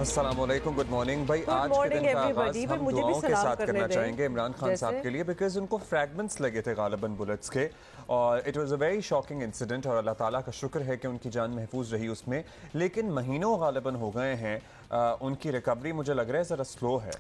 السلام علیکم، good morning بھائی. آج کے دن کا آغاز ہم دعاؤں کے ساتھ کرنا چاہیں گے عمران خان صاحب کے لیے، بیکاز ان کو فریگمنٹس لگے تھے غالباً بلٹس کے، اور it was a very shocking incident, اور اللہ تعالیٰ کا شکر ہے کہ ان کی جان محفوظ رہی اس میں. لیکن مہینوں غالباً ہو گئے ہیں، ان کی ریکوری مجھے لگ رہا ہے ذرا سلو ہے.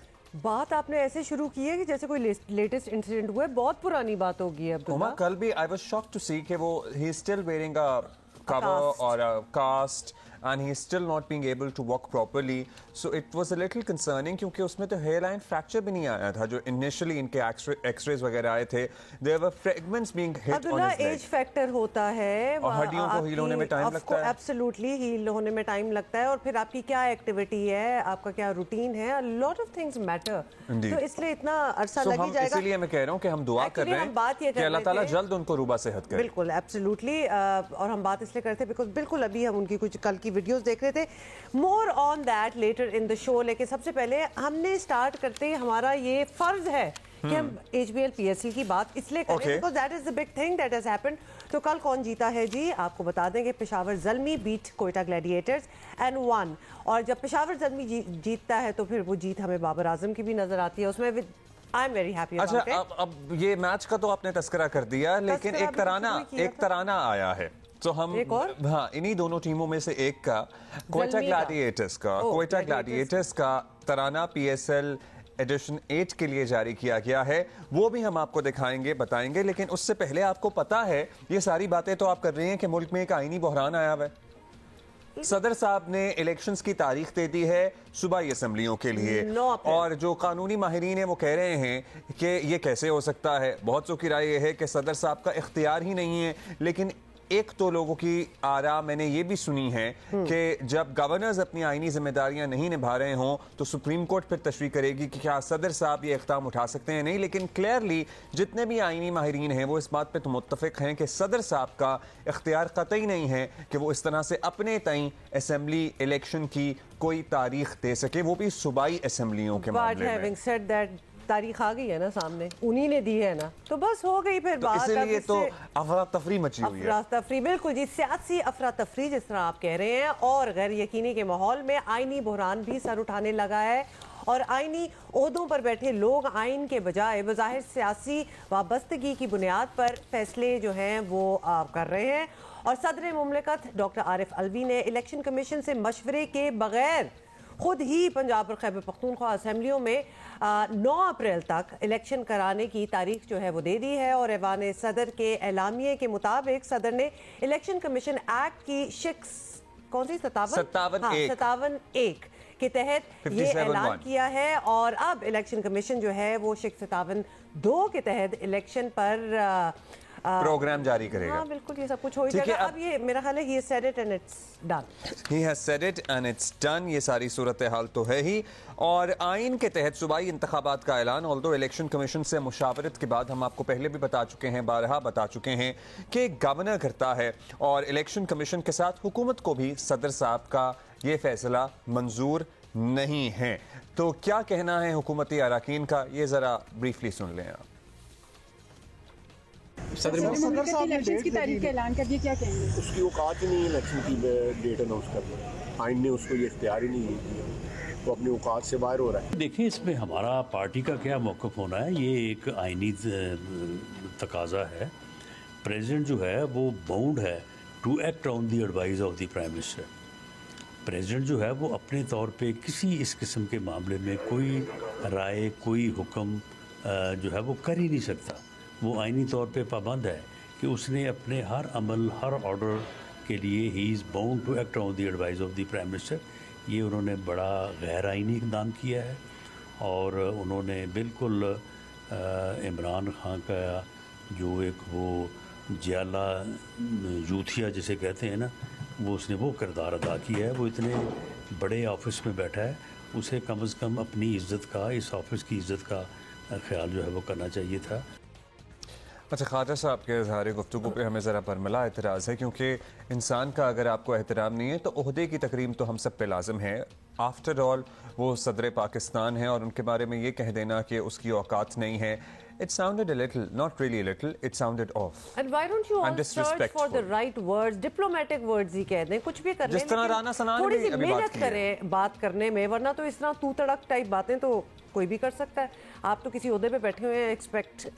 بات آپ نے ایسے شروع کی ہے کہ جیسے کوئی لیٹسٹ انسیڈنٹ ہوا ہے، بہت پرانی بات ہوگی ہے عبداللہ. کل بھی I was shock to see کہ وہ he is still wearing a cover or a cast and he is still not being able to walk properly, so it was a little concerning کیونکہ اس میں تو hair line fracture بھی نہیں آیا تھا جو initially ان کے ایکس-ریز وغیرہ آئے تھے. there were fragments being hit on his leg. Abdullah age factor ہوتا ہے اور ہڈیوں کو ہیل ہونے میں ٹائم لگتا ہے. ایبسلیوٹلی ہیل ہونے میں ٹائم لگتا ہے، اور پھر آپ کی کیا ایکٹیویٹی ہے، آپ کا کیا روٹین ہے، a lot of things matter. تو اس لیے اتنا عرصہ لگی جائے گا. اسی لیے میں کہہ رہا ہوں کہ ہم دعا کر رہے ہیں کہ اللہ تعالیٰ جلد ان کو روبہ صحت کرے. بالکل ایبسلیوٹلی. اور ہم بات اس لیے کرتے بیکاز بالکل ابھی ہم ان کی کچھ کل کی ویڈیوز دیکھ رہے تھے. مور آن دیٹ لیٹر ان دا شو. لیکن سب سے پہلے ہم نے اسٹارٹ کرتے ہمارا یہ فرض ہے کہ ہم H B L P S L کی بات اس لیے کریں because that is the big thing that has happened. تو کل کون جیتا ہے جی؟ آپ کو بتا دیں کہ Peshawar Zalmi beat Quetta Gladiators and won. اور جب پشاور زلمی جیتتا ہے تو پھر وہ جیت ہمیں بابر اعظم کی بھی نظر آتی ہے اس میں. I am very happy about it. اچھا اب یہ میچ کا تو آپ نے تذکرہ کر دیا، لیکن ایک ترانہ آیا ہے تو ہم ہاں انہی دونوں ٹیموں میں سے ایک کا کوئٹہ گلیڈیٹرز کا ترانہ پی ایس ایل ایڈیشن 8 کے لیے جاری کیا گیا ہے. وہ بھی ہم آپ کو دکھائیں گے، بتائیں گے. لیکن اس سے پہلے آپ کو پتا ہے یہ ساری باتیں تو آپ کر رہے ہیں کہ ملک میں ایک آئینی بحران آیا ہوا ہے. صدر صاحب نے الیکشنز کی تاریخ دے دی ہے صوبائی اسمبلیوں کے لیے، اور جو قانونی ماہرین ہیں وہ کہہ رہے ہیں کہ یہ کیسے ہو سکتا ہے. بہت سو کی رائے یہ ہے کہ صدر صاحب کا اختیار ہی نہیں ہے. لیکن ایک تو لوگوں کی آراء میں نے یہ بھی سنی ہے کہ جب گورنرز اپنی آئینی ذمہ داریاں نہیں نبھا رہے ہوں تو سپریم کورٹ پھر تشریح کرے گی کہ کیا صدر صاحب یہ اقدام اٹھا سکتے ہیں نہیں. لیکن کلیئرلی جتنے بھی آئینی ماہرین ہیں وہ اس بات پہ تو متفق ہیں کہ صدر صاحب کا اختیار قطعی نہیں ہے کہ وہ اس طرح سے اپنے تئیں اسمبلی الیکشن کی کوئی تاریخ دے سکے، وہ بھی صوبائی اسمبلیوں کے معاملے میں. تاریخ آ گئی ہے نا سامنے، انہی نے دی ہے نا، تو بس ہو گئی پھر بات. اسی لیے تو افراتفری مچی ہوئی ہے. افراتفری بالکل جی، سیاسی افراتفری جس طرح آپ کہہ رہے ہیں، اور غیر یقینی کے ماحول میں آئینی بحران بھی سر اٹھانے لگا ہے. اور آئینی عہدوں پر بیٹھے لوگ آئین کے بجائے بظاہر سیاسی وابستگی کی بنیاد پر فیصلے جو ہیں وہ کر رہے ہیں. اور صدر مملکت ڈاکٹر عارف الوی نے الیکشن کمیشن سے مشورے کے بغیر خود ہی پنجاب اور خیبر پختونخوا اسمبلیوں میں 9 اپریل تک الیکشن کرانے کی تاریخ جو ہے وہ دے دی ہے. اور ایوان صدر کے اعلامیے کے مطابق صدر نے الیکشن کمیشن ایکٹ کی کون سی 57(1) کے تحت یہ اعلان کیا ہے. اور اب الیکشن کمیشن جو ہے وہ 57(2) کے تحت الیکشن پر پروگرام جاری کرے گا. ہاں بالکل، یہ سب کچھ ہو جائے گا. اب یہ میرا خیال ہے he has said it and it's done. He has said it and it's done. یہ ساری صورتحال تو ہے ہی. اور آئین کے تحت صوبائی انتخابات کا اعلان، although الیکشن کمیشن سے مشاورت کے بعد ہم آپ کو پہلے بھی بتا چکے ہیں، بارہا بتا چکے ہیں کہ گورنر کرتا ہے، اور الیکشن کمیشن کے ساتھ حکومت کو بھی صدر صاحب کا یہ فیصلہ منظور نہیں ہے. تو کیا کہنا ہے حکومتی اراکین کا، یہ ذرا بریفلی سن لیں آپ. صدر صاحب نے الیکشن کی تاریخ کا اعلان کر دیا، کیا کہیں گے؟ اس کی اوقات ہی نہیں ہے الیکشن کی ڈیٹ اناؤنس کرنا. آئین نے اس کو یہ اختیار ہی نہیں دیا، وہ اپنی اوقات سے باہر ہو رہا ہے. دیکھیں اس میں ہمارا پارٹی کا کیا موقف ہونا ہے، یہ ایک آئینی تقاضا ہے. پریزیڈنٹ جو ہے وہ باؤنڈ ہے to act on the advice of the prime minister. President جو ہے وہ اپنے طور پہ کسی اس قسم کے معاملے میں کوئی رائے، کوئی حکم جو ہے وہ کر ہی نہیں سکتا. وہ آئینی طور پہ پابند ہے کہ اس نے اپنے ہر عمل، ہر آرڈر کے لیے he is bound to act on the advice of the prime minister. یہ انہوں نے بڑا غیر آئینی اقدام کیا ہے، اور انہوں نے بالکل عمران خان کا جو ایک وہ جیالہ یوتھیا جسے کہتے ہیں نا، وہ اس نے وہ کردار ادا کیا ہے. وہ اتنے بڑے آفس میں بیٹھا ہے، اسے کم از کم اپنی عزت کا، اس آفس کی عزت کا خیال جو ہے وہ کرنا چاہیے تھا. اچھا، خواجہ صاحب کے اظہار گفتگو پہ ہمیں ذرا برملا اعتراض ہے، کیونکہ انسان کا اگر آپ کو احترام نہیں ہے تو عہدے کی تکریم تو ہم سب پہ لازم ہے. آفٹر آل وہ صدر پاکستان ہیں اور ان کے بارے میں یہ کہہ دینا کہ اس کی اوقات نہیں ہے. It sounded a little, not really a little, it sounded off. And why don't you all search for the right words, diplomatic words ہی کہہ دیں, کچھ بھی کر لیں, جس طرح رانا ثنا نے تھوڑی سی ابھی بات محنت کی کریں بات کرنے میں, ورنہ تو اس طرح تو تڑک ٹائپ باتیں تو کوئی بھی کر سکتا ہے. آپ تو کسی عہدے پہ بیٹھے ہوئے ہیں,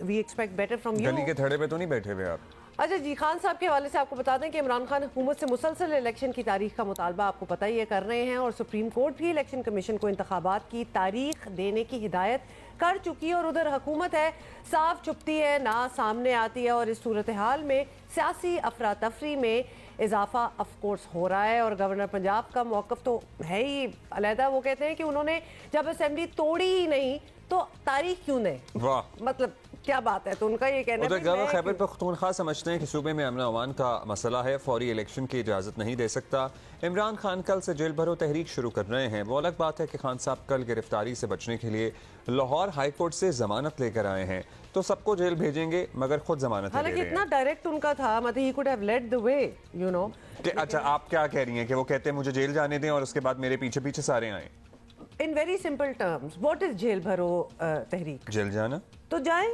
we expect better from you. گلی کے تھڑے پہ تو نہیں بیٹھے ہوئے آپ. اچھا جی, خان صاحب کے حوالے سے آپ کو بتا دیں کہ عمران خان حکومت سے مسلسل الیکشن کی تاریخ کا مطالبہ آپ کو پتہ ہی ہے کر رہے ہیں, اور سپریم کورٹ بھی الیکشن کمیشن کو انتخابات کی تاریخ دینے کی ہدایت کر چکی ہے, اور ادھر حکومت ہے صاف چھپتی ہے نہ سامنے آتی ہے, اور اس صورتحال میں سیاسی افراتفری میں اضافہ آف کورس ہو رہا ہے. اور گورنر پنجاب کا موقف تو ہے ہی علیحدہ, وہ کہتے ہیں کہ انہوں نے جب اسمبلی توڑی ہی نہیں تو تاریخ کیوں دیں, مطلب کیا بات ہے. تو ان کا یہ کہنا ہے کہ خیبر پختونخوا سمجھتے ہیں کہ صوبے میں امن و امان کا مسئلہ ہے, فوری الیکشن کی اجازت نہیں دے سکتا. عمران خان کل سے جیل بھرو تحریک شروع کر رہے ہیں. وہ الگ بات ہے کہ خان صاحب کل گرفتاری سے بچنے کے لیے لاہور ہائی کورٹ سے ضمانت لے کر آئے ہیں, تو سب کو جیل بھیجیں گے مگر خود ضمانت لے رہے ہیں. حالانکہ اتنا ڈائریکٹ ان کا تھا, مطلب he could have led the way, you know. اچھا آپ کیا کہہ رہی ہیں کہ وہ کہتے ہیں مجھے جیل جانے دیں اور اس کے بعد میرے پیچھے پیچھے سارے آئیں. In very simple terms, what is jail بھرو تحریک؟ جیل جانا تو جائیں,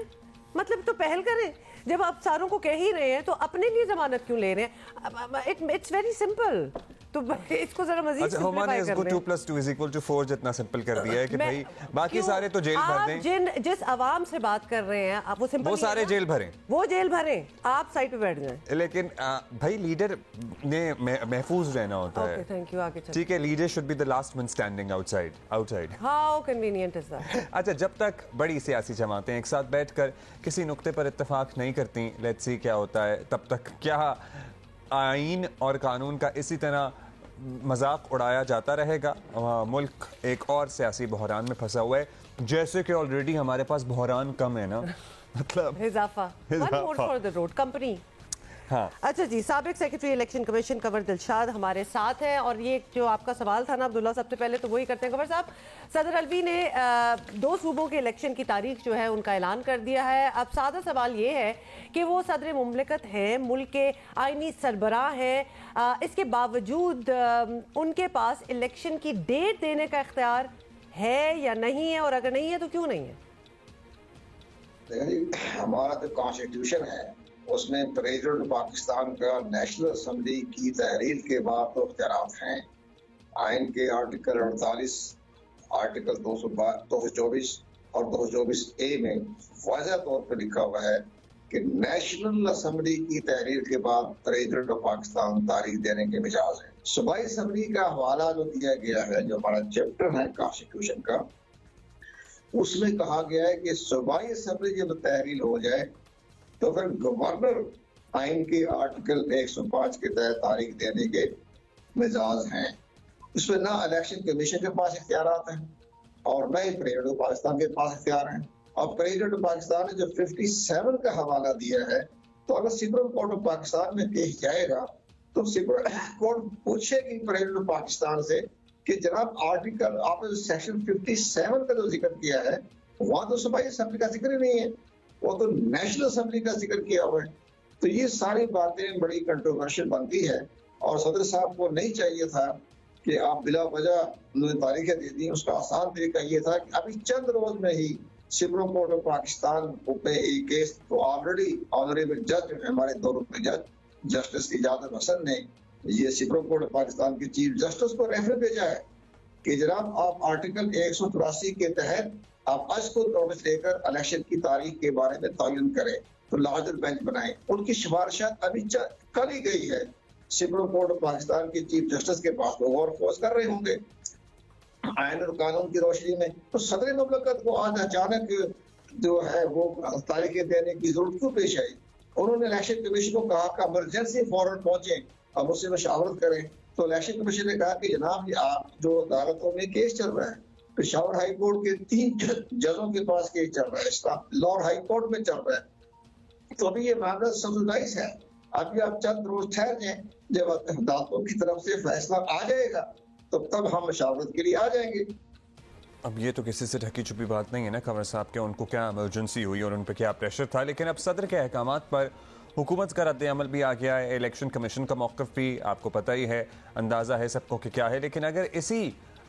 مطلب تو پہل کریں. جب آپ ساروں کو کہہ ہی رہے ہیں تو اپنے لیے ضمانت کیوں لے رہے ہیں؟ It's very simple. تو اس کو ذرا مزید سمپلیفائی کر لیں. 2+2=4 جتنا سمپل کر دیا ہے کہ بھائی باقی سارے تو جیل بھر دیں. آپ جس عوام سے بات کر رہے ہیں آپ وہ سارے جیل بھریں, وہ جیل بھریں, آپ سائٹ پہ بیٹھ جائیں. لیکن بھائی لیڈر نے محفوظ رہنا ہوتا ہے. تھینک یو, آگے چلیں. ٹھیک ہے, leader should be the last one standing outside. How convenient is that? اچھا, جب تک بڑی سیاسی جماعتیں ایک ساتھ بیٹھ کر کسی نقطے پر اتفاق نہیں کرتی, لیٹس سی کیا ہوتا ہے, تب تک کیا آئین اور قانون کا اسی طرح مذاق اڑایا جاتا رہے گا. ملک ایک اور سیاسی بحران میں پھنسا ہوا ہے, جیسے کہ آلریڈی ہمارے پاس بحران کم ہے نا, مطلب اضافہ. One vote for the road company. ہاں. اچھا جی, سابق سیکرٹری الیکشن کمیشن کنور دلشاد ہمارے ساتھ ہیں, اور یہ جو آپ کا سوال تھا نا عبداللہ, سب سے پہلے تو وہی کرتے ہیں. کنور صاحب, صدر الوی نے 2 صوبوں کے الیکشن کی تاریخ جو ہے ان کا اعلان کر دیا ہے. اب سادہ سوال یہ ہے کہ وہ صدر مملکت ہیں, ملک کے آئینی سربراہ ہیں, اس کے باوجود ان کے پاس الیکشن کی ڈیٹ دینے کا اختیار ہے یا نہیں ہے, اور اگر نہیں ہے تو کیوں نہیں ہے؟ ہمارا جو کانسٹیٹیوشن ہے اس میں پریزیڈنٹ پاکستان کا نیشنل اسمبلی کی تحریر کے بعد تو اختیارات ہیں. آئین کے آرٹیکل 48, آرٹیکل 224 اور 224A میں واضح طور پر لکھا ہوا ہے کہ نیشنل اسمبلی کی تحریر کے بعد پریزیڈنٹ آف پاکستان تاریخ دینے کے مجاز ہے. صوبائی اسمبلی کا حوالہ جو دیا گیا ہے, جو ہمارا چیپٹر ہے کانسٹیٹیوشن کا, اس میں کہا گیا ہے کہ صوبائی اسمبلی جب تحریر ہو جائے تو پھر گورنر آئین کے آرٹیکل 105 کے تحت تاریخ دینے کے مجاز ہیں. اس میں نہ الیکشن کمیشن کے پاس اختیارات ہیں اور نہ ہی پریزیڈنٹ پاکستان کے پاس اختیار ہیں. اور پریزیڈنٹ پاکستان نے جو 57 کا حوالہ دیا ہے, تو اگر سپریم کورٹ آف پاکستان میں کیس جائے گا تو سپریم کورٹ پوچھے گی پریزیڈنٹ پاکستان سے کہ جناب آرٹیکل آپ نے سیکشن 57 کا جو ذکر کیا ہے وہاں تو صوبائی اسمبلی کا ذکر ہی نہیں ہے, وہ تو نیشنل اسمبلی کا ذکر کیا ہوا ہے. تو یہ ساری باتیں بڑی کنٹروورشل بنتی ہے, اور صدر صاحب کو نہیں چاہیے تھا کہ آپ بلا وجہ تاریخیں دے دیں. اس کا آسان طریقہ یہ تھا کہ ابھی چند روز میں ہی سپریم کورٹ آف پاکستان پہ ایک کیس تو آلریڈی آنریبل جج ہمارے 2 رکنی جج جسٹس اجازت حسن نے یہ سپریم کورٹ آف پاکستان کے چیف جسٹس کو ریفر بھیجا ہے کہ جناب آپ آرٹیکل 183 کے تحت آپ آج کو نوٹس لے کر الیکشن کی تاریخ کے بارے میں تعین کریں, تو لارجر بینچ بنائیں. ان کی سفارشات ابھی کل ہی گئی ہے سپریم کورٹ آف پاکستان کے چیف جسٹس کے پاس, وہ غور و خوض کر رہے ہوں گے آئین اور قانون کی روشنی میں. تو صدر مملکت کو آج اچانک جو ہے وہ تاریخیں دینے کی ضرورت کیوں پیش آئی؟ انہوں نے الیکشن کمیشن کو کہا کہ ایمرجنسی فوراً پہنچیں اور مجھ سے مشاورت کریں. تو الیکشن کمیشن نے کہا کہ جناب یہ آپ جو عدالتوں میں کیس چل رہا ہے, پشاور ہائی کورٹ کے 3 ججوں کے پاس کیس چل رہا ہے, لاہور ہائی کورٹ میں چل رہا ہے, تو ابھی یہ معاملہ سبزائز ہے. ابھی آپ چند روز ٹھہر جائیں, جب عدالتوں کی طرف سے فیصلہ آ جائے گا تو تب ہم مشاورت کے لیے آ جائیں گے. اب یہ تو کسی سے ڈھکی چھپی بات نہیں ہے نا کنور صاحب کہ ان کو کیا ایمرجنسی ہوئی اور ان پہ کیا پریشر تھا, لیکن اب صدر کے احکامات پر حکومت کا رد عمل بھی آ گیا ہے. الیکشن کمیشن کا موقف بھی آپ کو پتہ ہی ہے, اندازہ ہے سب کو کہ کیا ہے. لیکن اگر اسی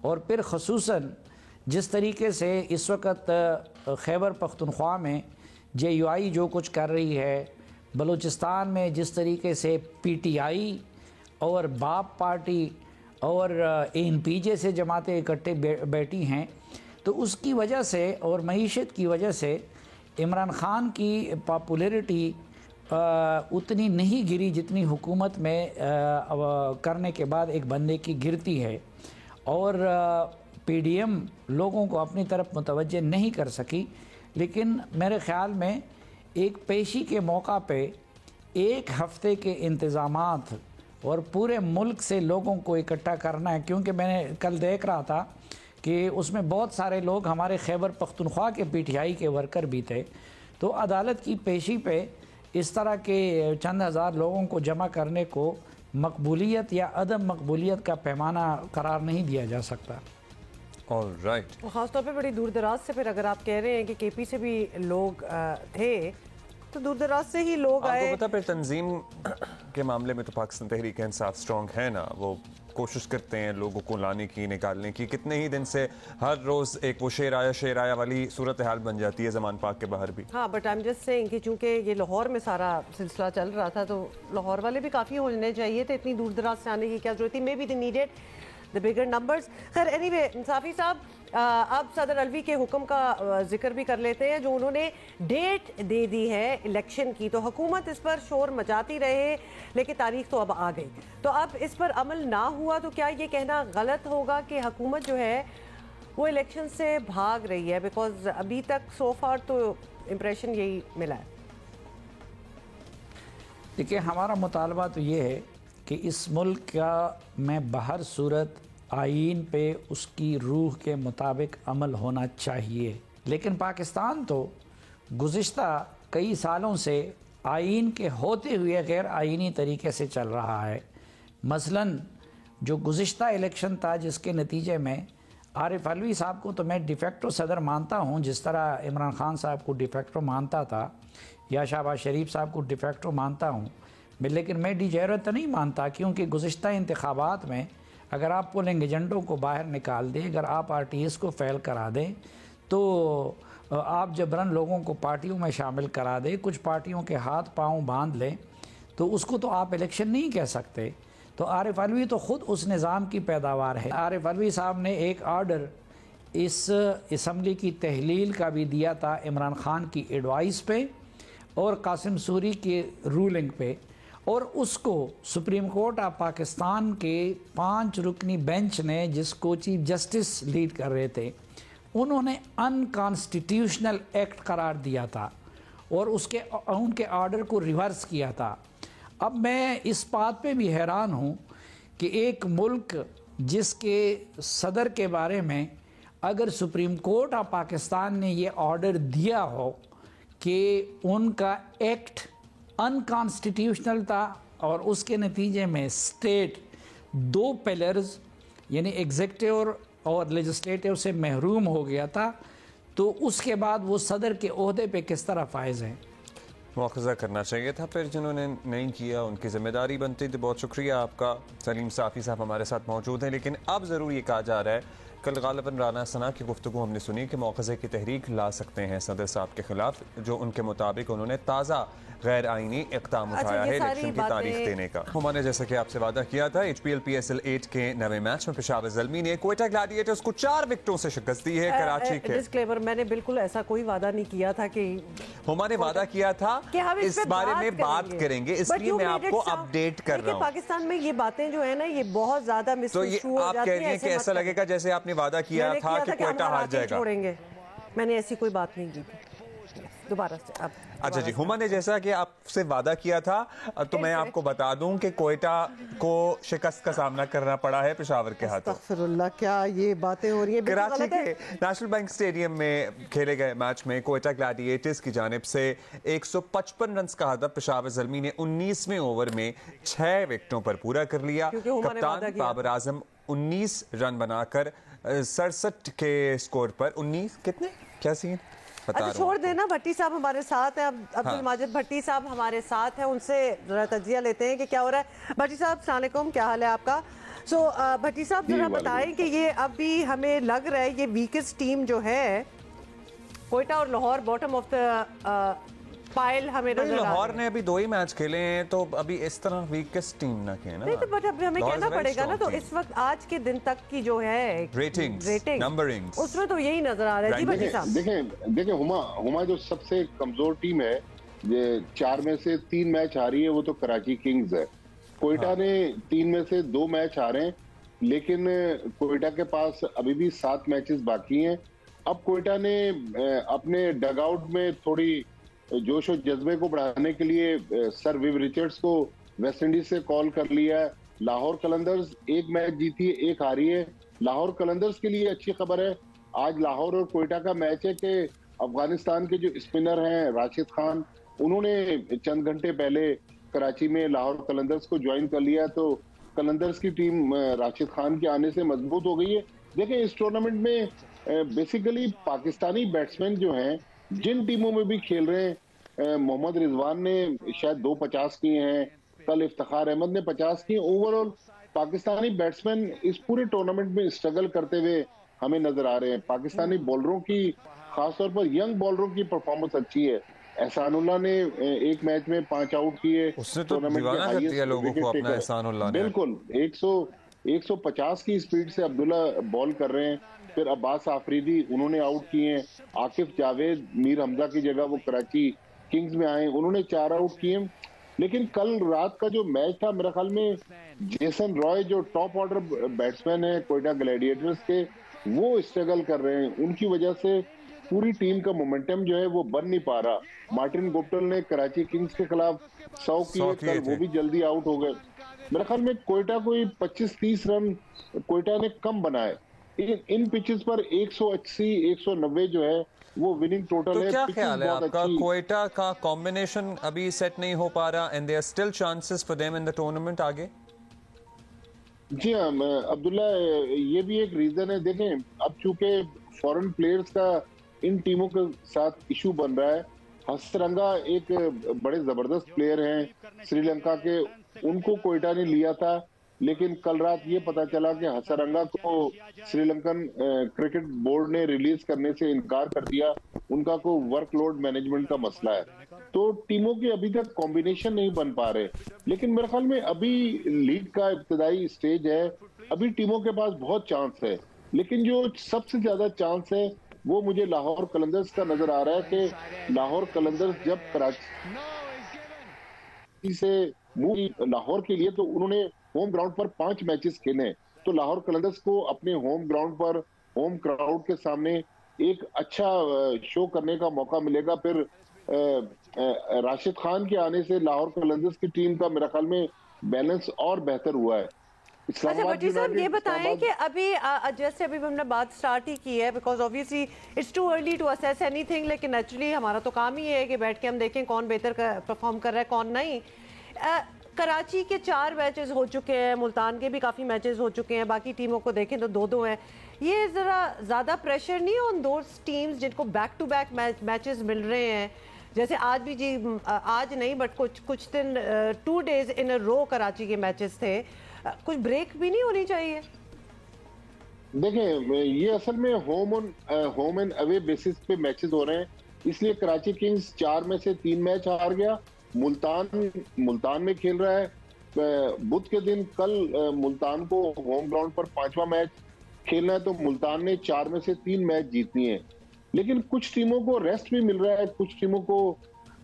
اور پھر خصوصاً جس طریقے سے اس وقت خیبر پختونخوا میں JUI جو کچھ کر رہی ہے، بلوچستان میں جس طریقے سے PTI اور باپ پارٹی اور ANP جیسے جماعتیں اکٹھے بیٹھی ہیں، تو اس کی وجہ سے اور معیشت کی وجہ سے عمران خان کی پاپولیرٹی اتنی نہیں گری جتنی حکومت میں کرنے کے بعد ایک بندے کی گرتی ہے، اور PDM لوگوں کو اپنی طرف متوجہ نہیں کر سکی۔ لیکن میرے خیال میں ایک پیشی کے موقع پہ ایک ہفتے کے انتظامات اور پورے ملک سے لوگوں کو اکٹھا کرنا ہے، کیونکہ میں نے کل دیکھ رہا تھا کہ اس میں بہت سارے لوگ ہمارے خیبر پختونخوا کے PTI کے ورکر بھی تھے، تو عدالت کی پیشی پہ اس طرح کے چند ہزار لوگوں کو جمع کرنے کو مقبولیت یا عدم مقبولیت کا پیمانہ قرار نہیں دیا جا سکتا۔ All right. خاص طور پہ بڑی دور دراز سے، پھر اگر آپ کہہ رہے ہیں کہ KP سے بھی لوگ تھے تو دور دراز سے ہی لوگ آئے۔ آپ کو پتہ پھر تنظیم کے معاملے میں تو پاکستان تحریک انصاف سٹرونگ ہے نا، وہ کوشش کرتے ہیں لوگوں کو لانے کی، نکالنے کی۔ کتنے ہی دن سے ہر روز ایک وہ شیر آیا والی صورتحال بن جاتی ہے زمان پاک کے باہر بھی۔ ہاں، بٹ I'm just saying کہ چونکہ یہ لاہور میں سارا سلسلہ چل رہا تھا تو لاہور والے بھی کافی ہونے چاہیے تھے، اتنی دور دراز سے آنے کی کیا ضرورت تھی؟ Maybe they needed the bigger numbers۔ خیر anyway، انصافی صاحب اب صدر الوی کے حکم کا ذکر بھی کر لیتے ہیں، جو انہوں نے ڈیٹ دے دی ہے الیکشن کی، تو حکومت اس پر شور مچاتی رہے لیکن تاریخ تو اب آ گئی، تو اب اس پر عمل نہ ہوا تو کیا یہ کہنا غلط ہوگا کہ حکومت جو ہے وہ الیکشن سے بھاگ رہی ہے؟ بیکاز ابھی تک سو فار تو امپریشن یہی ملا ہے۔ دیکھیں، ہمارا مطالبہ تو یہ ہے کہ اس ملک کا میں بہر صورت آئین پہ اس کی روح کے مطابق عمل ہونا چاہیے، لیکن پاکستان تو گزشتہ کئی سالوں سے آئین کے ہوتے ہوئے غیر آئینی طریقے سے چل رہا ہے۔ مثلاً جو گزشتہ الیکشن تھا جس کے نتیجے میں عارف علوی صاحب کو تو میں ڈیفیکٹو صدر مانتا ہوں، جس طرح عمران خان صاحب کو ڈیفیکٹو مانتا تھا یا شہباز شریف صاحب کو ڈیفیکٹو مانتا ہوں، لیکن میں ڈی جیرو تو نہیں مانتا، کیونکہ گزشتہ انتخابات میں اگر آپ پولنگ ایجنٹوں کو باہر نکال دیں، اگر آپ RTS کو فیل کرا دیں، تو آپ جبراً لوگوں کو پارٹیوں میں شامل کرا دیں، کچھ پارٹیوں کے ہاتھ پاؤں باندھ لیں، تو اس کو تو آپ الیکشن نہیں کہہ سکتے۔ تو عارف علوی تو خود اس نظام کی پیداوار ہے۔ عارف علوی صاحب نے ایک آرڈر اس اسمبلی کی تحلیل کا بھی دیا تھا عمران خان کی ایڈوائس پہ اور قاسم سوری کی رولنگ پہ، اور اس کو سپریم کورٹ آف پاکستان کے 5 رکنی بینچ نے، جس کو چیف جسٹس لیڈ کر رہے تھے، انہوں نے ان کانسٹیٹیوشنل ایکٹ قرار دیا تھا اور ان کے آرڈر کو ریورس کیا تھا۔ اب میں اس بات پہ بھی حیران ہوں کہ ایک ملک جس کے صدر کے بارے میں اگر سپریم کورٹ آف پاکستان نے یہ آرڈر دیا ہو کہ ان کا ایکٹ انکانسٹیٹیوشنل تھا اور اس کے نتیجے میں اسٹیٹ 2 پلرز یعنی ایگزیکٹیو اور لیجسلیٹو سے محروم ہو گیا تھا، تو اس کے بعد وہ صدر کے عہدے پہ کس طرح فائز ہیں؟ مواخذہ کرنا چاہیے تھا پھر، جنہوں نے نہیں کیا ان کی ذمہ داری بنتی تھی۔ بہت شکریہ آپ کا۔ سلیم صافی صاحب ہمارے ساتھ موجود ہیں، لیکن اب ضرور یہ کہا جا رہا ہے، کل غالباً رانا ثنا کی گفتگو ہم نے سنی کہ مواخذے کی تحریک لا سکتے ہیں صدر صاحب کے خلاف، جو ان کے مطابق انہوں نے تازہ غیر آئینی اقدام اٹھایا ہے الیکشن کی تاریخ دینے کا۔ ہم نے جیسا کہ آپ سے وعدہ کیا تھا، HPL PSL 8 کے نویں میچ میں پشاور زلمی نے کوئٹہ گلیڈیٹرز کو 4 وکٹوں سے شکست دی ہے کراچی کے۔ ڈسکلیمر، میں نے بالکل ایسا کوئی وعدہ نہیں کیا تھا کہ ہما نے وعدہ کیا تھا اس بارے میں بات کریں گے، اس لیے میں آپ کو اپڈیٹ کر رہا ہوں۔ پاکستان میں یہ باتیں جو ہے نا، یہ بہت زیادہ مسکنسٹرو ہو جاتی ہیں۔ آپ کہہ رہی ہیں کہ ایسا لگے گا جیسے آپ نے وعدہ کیا تھا کہ کوئٹہ ہار جائے گا۔ میں نے ایسی کوئی بات نہیں کی تھی۔ دوبارہ سے اچھا جی، ہما نے جیسا کہ آپ سے وعدہ کیا تھا، تو میں آپ کو بتا دوں کہ کوئٹہ کو شکست کا سامنا کرنا پڑا ہے پشاور کے ہاتھوں۔ استغفر اللہ، کیا یہ باتیں ہو رہی ہیں؟ کراچی کے نیشنل بینک اسٹیڈیم میں کھیلے گئے میچ میں کوئٹہ گلیڈیٹرز کی جانب سے 155 رنز کا ہدف پشاور زلمی نے 19ویں اوور میں 6 وکٹوں پر پورا کر لیا۔ کپتان بابر اعظم 19 رن بنا کر 67 کے سکور پر 19 کتنے کیا سین اچھا چھوڑ دینا۔ بھٹی صاحب ہمارے ساتھ ہیں، عبد الماجد بھٹی صاحب ہمارے ساتھ ہیں، ان سے ذرا تجزیہ لیتے ہیں کہ کیا ہو رہا ہے۔ بھٹی صاحب السلام علیکم، کیا حال ہے آپ کا؟ سو بھٹی صاحب ذرا بتائیں کہ یہ اب بھی ہمیں لگ رہا ہے یہ ویکسٹ ٹیم جو ہے کوئٹہ اور Lahore bottom of the pile ہمیں نظر لاہور نے ابھی 2 ہی میچ کھیلے ہیں تو ابھی اس طرح ویکسٹ ٹیم نہ کھیلے نا. نہیں تو بٹ اب ہمیں کہنا پڑے گا نا, تو اس وقت آج کے دن تک کی جو ہے ریٹنگ نمبرنگ اس میں تو یہی نظر آ رہا ہے. جی بھٹی صاحب دیکھیں ہما جو سب سے کمزور ٹیم ہے 4 میں سے 3 میچ ہاری ہے وہ تو کراچی کنگز ہے. کوئٹہ نے 3 میں سے 2 میچ ہارے ہیں لیکن کوئٹہ کے پاس ابھی بھی 7 میچز باقی ہیں. اب کوئٹہ نے اپنے ڈگ آؤٹ میں تھوڑی جوش و جذبے کو بڑھانے کے لیے سر ویو ریچرڈز کو ویسٹ انڈیز سے کال کر لیا ہے. لاہور قلندرز 1 میچ جیتی ہے 1 ہاری ہے. لاہور قلندرز کے لیے اچھی خبر ہے, آج لاہور اور کوئٹہ کا میچ ہے کہ افغانستان کے جو اسپنر ہیں راشد خان, انہوں نے چند گھنٹے پہلے کراچی میں لاہور قلندرز کو جوائن کر لیا, تو قلندرز کی ٹیم راشد خان کے آنے سے مضبوط ہو گئی ہے. دیکھیں اس ٹورنامنٹ میں بیسیکلی پاکستانی بیٹسمین جو ہیں جن ٹیموں میں بھی کھیل رہے ہیں, محمد رضوان نے شاید 250 کیے ہیں, کل افتخار احمد نے 50 کیے. اوور آل پاکستانی بیٹسمین اس پورے ٹورنامنٹ میں اسٹرگل کرتے ہوئے ہمیں نظر آ رہے ہیں. پاکستانی بولروں کی خاص طور پر ینگ بولروں کی پرفارمنس اچھی ہے. احسان اللہ نے 1 میچ میں 5 آؤٹ کیے, بالکل 150 کی اسپیڈ سے عبداللہ بال کر رہے ہیں. پھر عباس آفریدی انہوں نے آؤٹ کیے ہیں. عاقف جاوید میر حمزہ کی جگہ وہ کراچی کنگز میں آئے, انہوں نے 4 آؤٹ کیے. لیکن کل رات کا جو میچ تھا میرے خیال میں جیسن رائے جو ٹاپ آرڈر بیٹسمین ہیں کوئٹہ گلیڈیٹرز کے, وہ اسٹرگل کر رہے ہیں. ان کی وجہ سے پوری ٹیم کا مومنٹم جو ہے وہ بن نہیں پا رہا. مارٹن گپٹل نے کراچی کنگز کے خلاف 100 کیے, کل وہ بھی جلدی آؤٹ ہو گئے. میرے خیال میں کوئٹہ کوئی 25-30 رن کوئٹہ نے کم بنائے. ان پچز پر 180-190 جو ہے وہ وننگ ٹوٹل ہے. تو کیا خیال ہے آپ کا کوئٹہ کا کمبینیشن ابھی سیٹ نہیں ہو پا رہا and there are still chances for them in the tournament آگے؟ جی ہاں عبداللہ, یہ بھی ایک ریزن ہے. دیکھیں اب چونکہ فورن پلیئرز کا ان ٹیموں کے ساتھ ایشو بن رہا ہے. ہسرنگا ایک بڑے زبردست پلیئر ہیں سری لنکا کے, ان کو کوئٹہ نے لیا تھا, لیکن کل رات یہ پتا چلا کہ ہسرنگا کو سری لنکن کرکٹ بورڈ نے ریلیز کرنے سے انکار کر دیا. ان کا کوئی ورک لوڈ مینجمنٹ کا مسئلہ ہے, تو ٹیموں کے ابھی تک کمبینیشن نہیں بن پا رہے. لیکن میرے خیال میں ابھی لیگ کا ابتدائی سٹیج ہے, ابھی ٹیموں کے پاس بہت چانس ہے. لیکن جو سب سے زیادہ چانس ہے وہ مجھے لاہور قلندرز کا نظر آ رہا ہے کہ لاہور قلندرز جب کراچی سے لاہور کے لیے, تو انہوں نے ہوم گراؤنڈ پر 5 میچز کھیلے, تو لاہور قلندرز کو اپنے ہوم گراؤنڈ پر ہوم کراؤڈ کے سامنے ایک اچھا شو کرنے کا موقع ملے گا. پھر راشد خان کے آنے سے لاہور قلندرز کی ٹیم کا میرا خیال میں بیلنس اور بہتر ہوا ہے. اچھا بھٹی صاحب یہ بتائیں کہ ابھی جیسے ابھی ہم نے بات سٹارٹ ہی کی ہے, because obviously it's too early to assess anything, لیکن نیچرلی ہمارا تو کام ہی ہے کہ بیٹھ کے ہم دیکھیں کون بہتر پرفارم کر رہا ہے کون نہیں. کراچی کے 4 میچز ہو چکے ہیں, ملتان کے بھی کافی میچز ہو چکے ہیں, باقی ٹیموں کو دیکھیں تو 2-2 ہیں. یہ ذرا زیادہ پریشر نہیں ہے آن دوز ٹیمز جن کو بیک ٹو بیک میچز مل رہے ہیں, جیسے آج بھی, جی آج نہیں بٹ کچھ دن 2 days in a row Karachi کے میچز تھے, کچھ بریک بھی نہیں ہونی چاہیے؟ دیکھیں یہ اصل میں ہوم اینڈ اوے بیسس پہ میچز ہو رہے ہیں, اس لیے کراچی کنگز 4 میں سے 3 میچ ہار گیا. ملتان میں کھیل رہا ہے, بدھ کے دن کل ملتان کو ہوم گراؤنڈ پر 5واں میچ کھیلنا ہے, تو ملتان نے 4 میں سے 3 میچ جیتنی ہیں. لیکن کچھ ٹیموں کو ریسٹ بھی مل رہا ہے, کچھ ٹیموں کو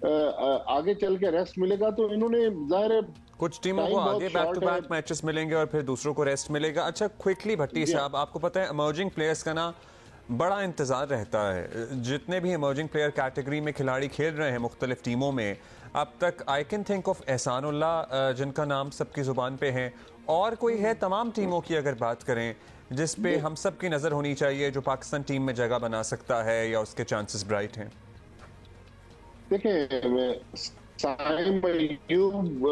آگے چل کے ریسٹ ملے گا, تو انہوں نے ظاہر ہے کچھ ٹیموں کو آگے بیک ٹو بیک میچز ملیں گے اور پھر دوسروں کو ریسٹ ملے گا. اچھا کوئکلی بھٹی صاحب, آپ کو پتہ ہے ایمرجنگ پلیئرز کا نا بڑا انتظار رہتا ہے. جتنے بھی ایمرجنگ پلیئر کیٹیگری میں کھلاڑی کھیل رہے ہیں مختلف ٹیموں میں, اب تک آئی کین تھنک آف احسان اللہ جن کا نام سب کی زبان پہ ہے, اور کوئی ہے تمام ٹیموں کی اگر بات کریں جس پہ ہم سب کی نظر ہونی چاہیے جو پاکستان ٹیم میں جگہ بنا سکتا ہے یا اس کے چانسز برائٹ ہیں؟ دیکھیں سائم ایوب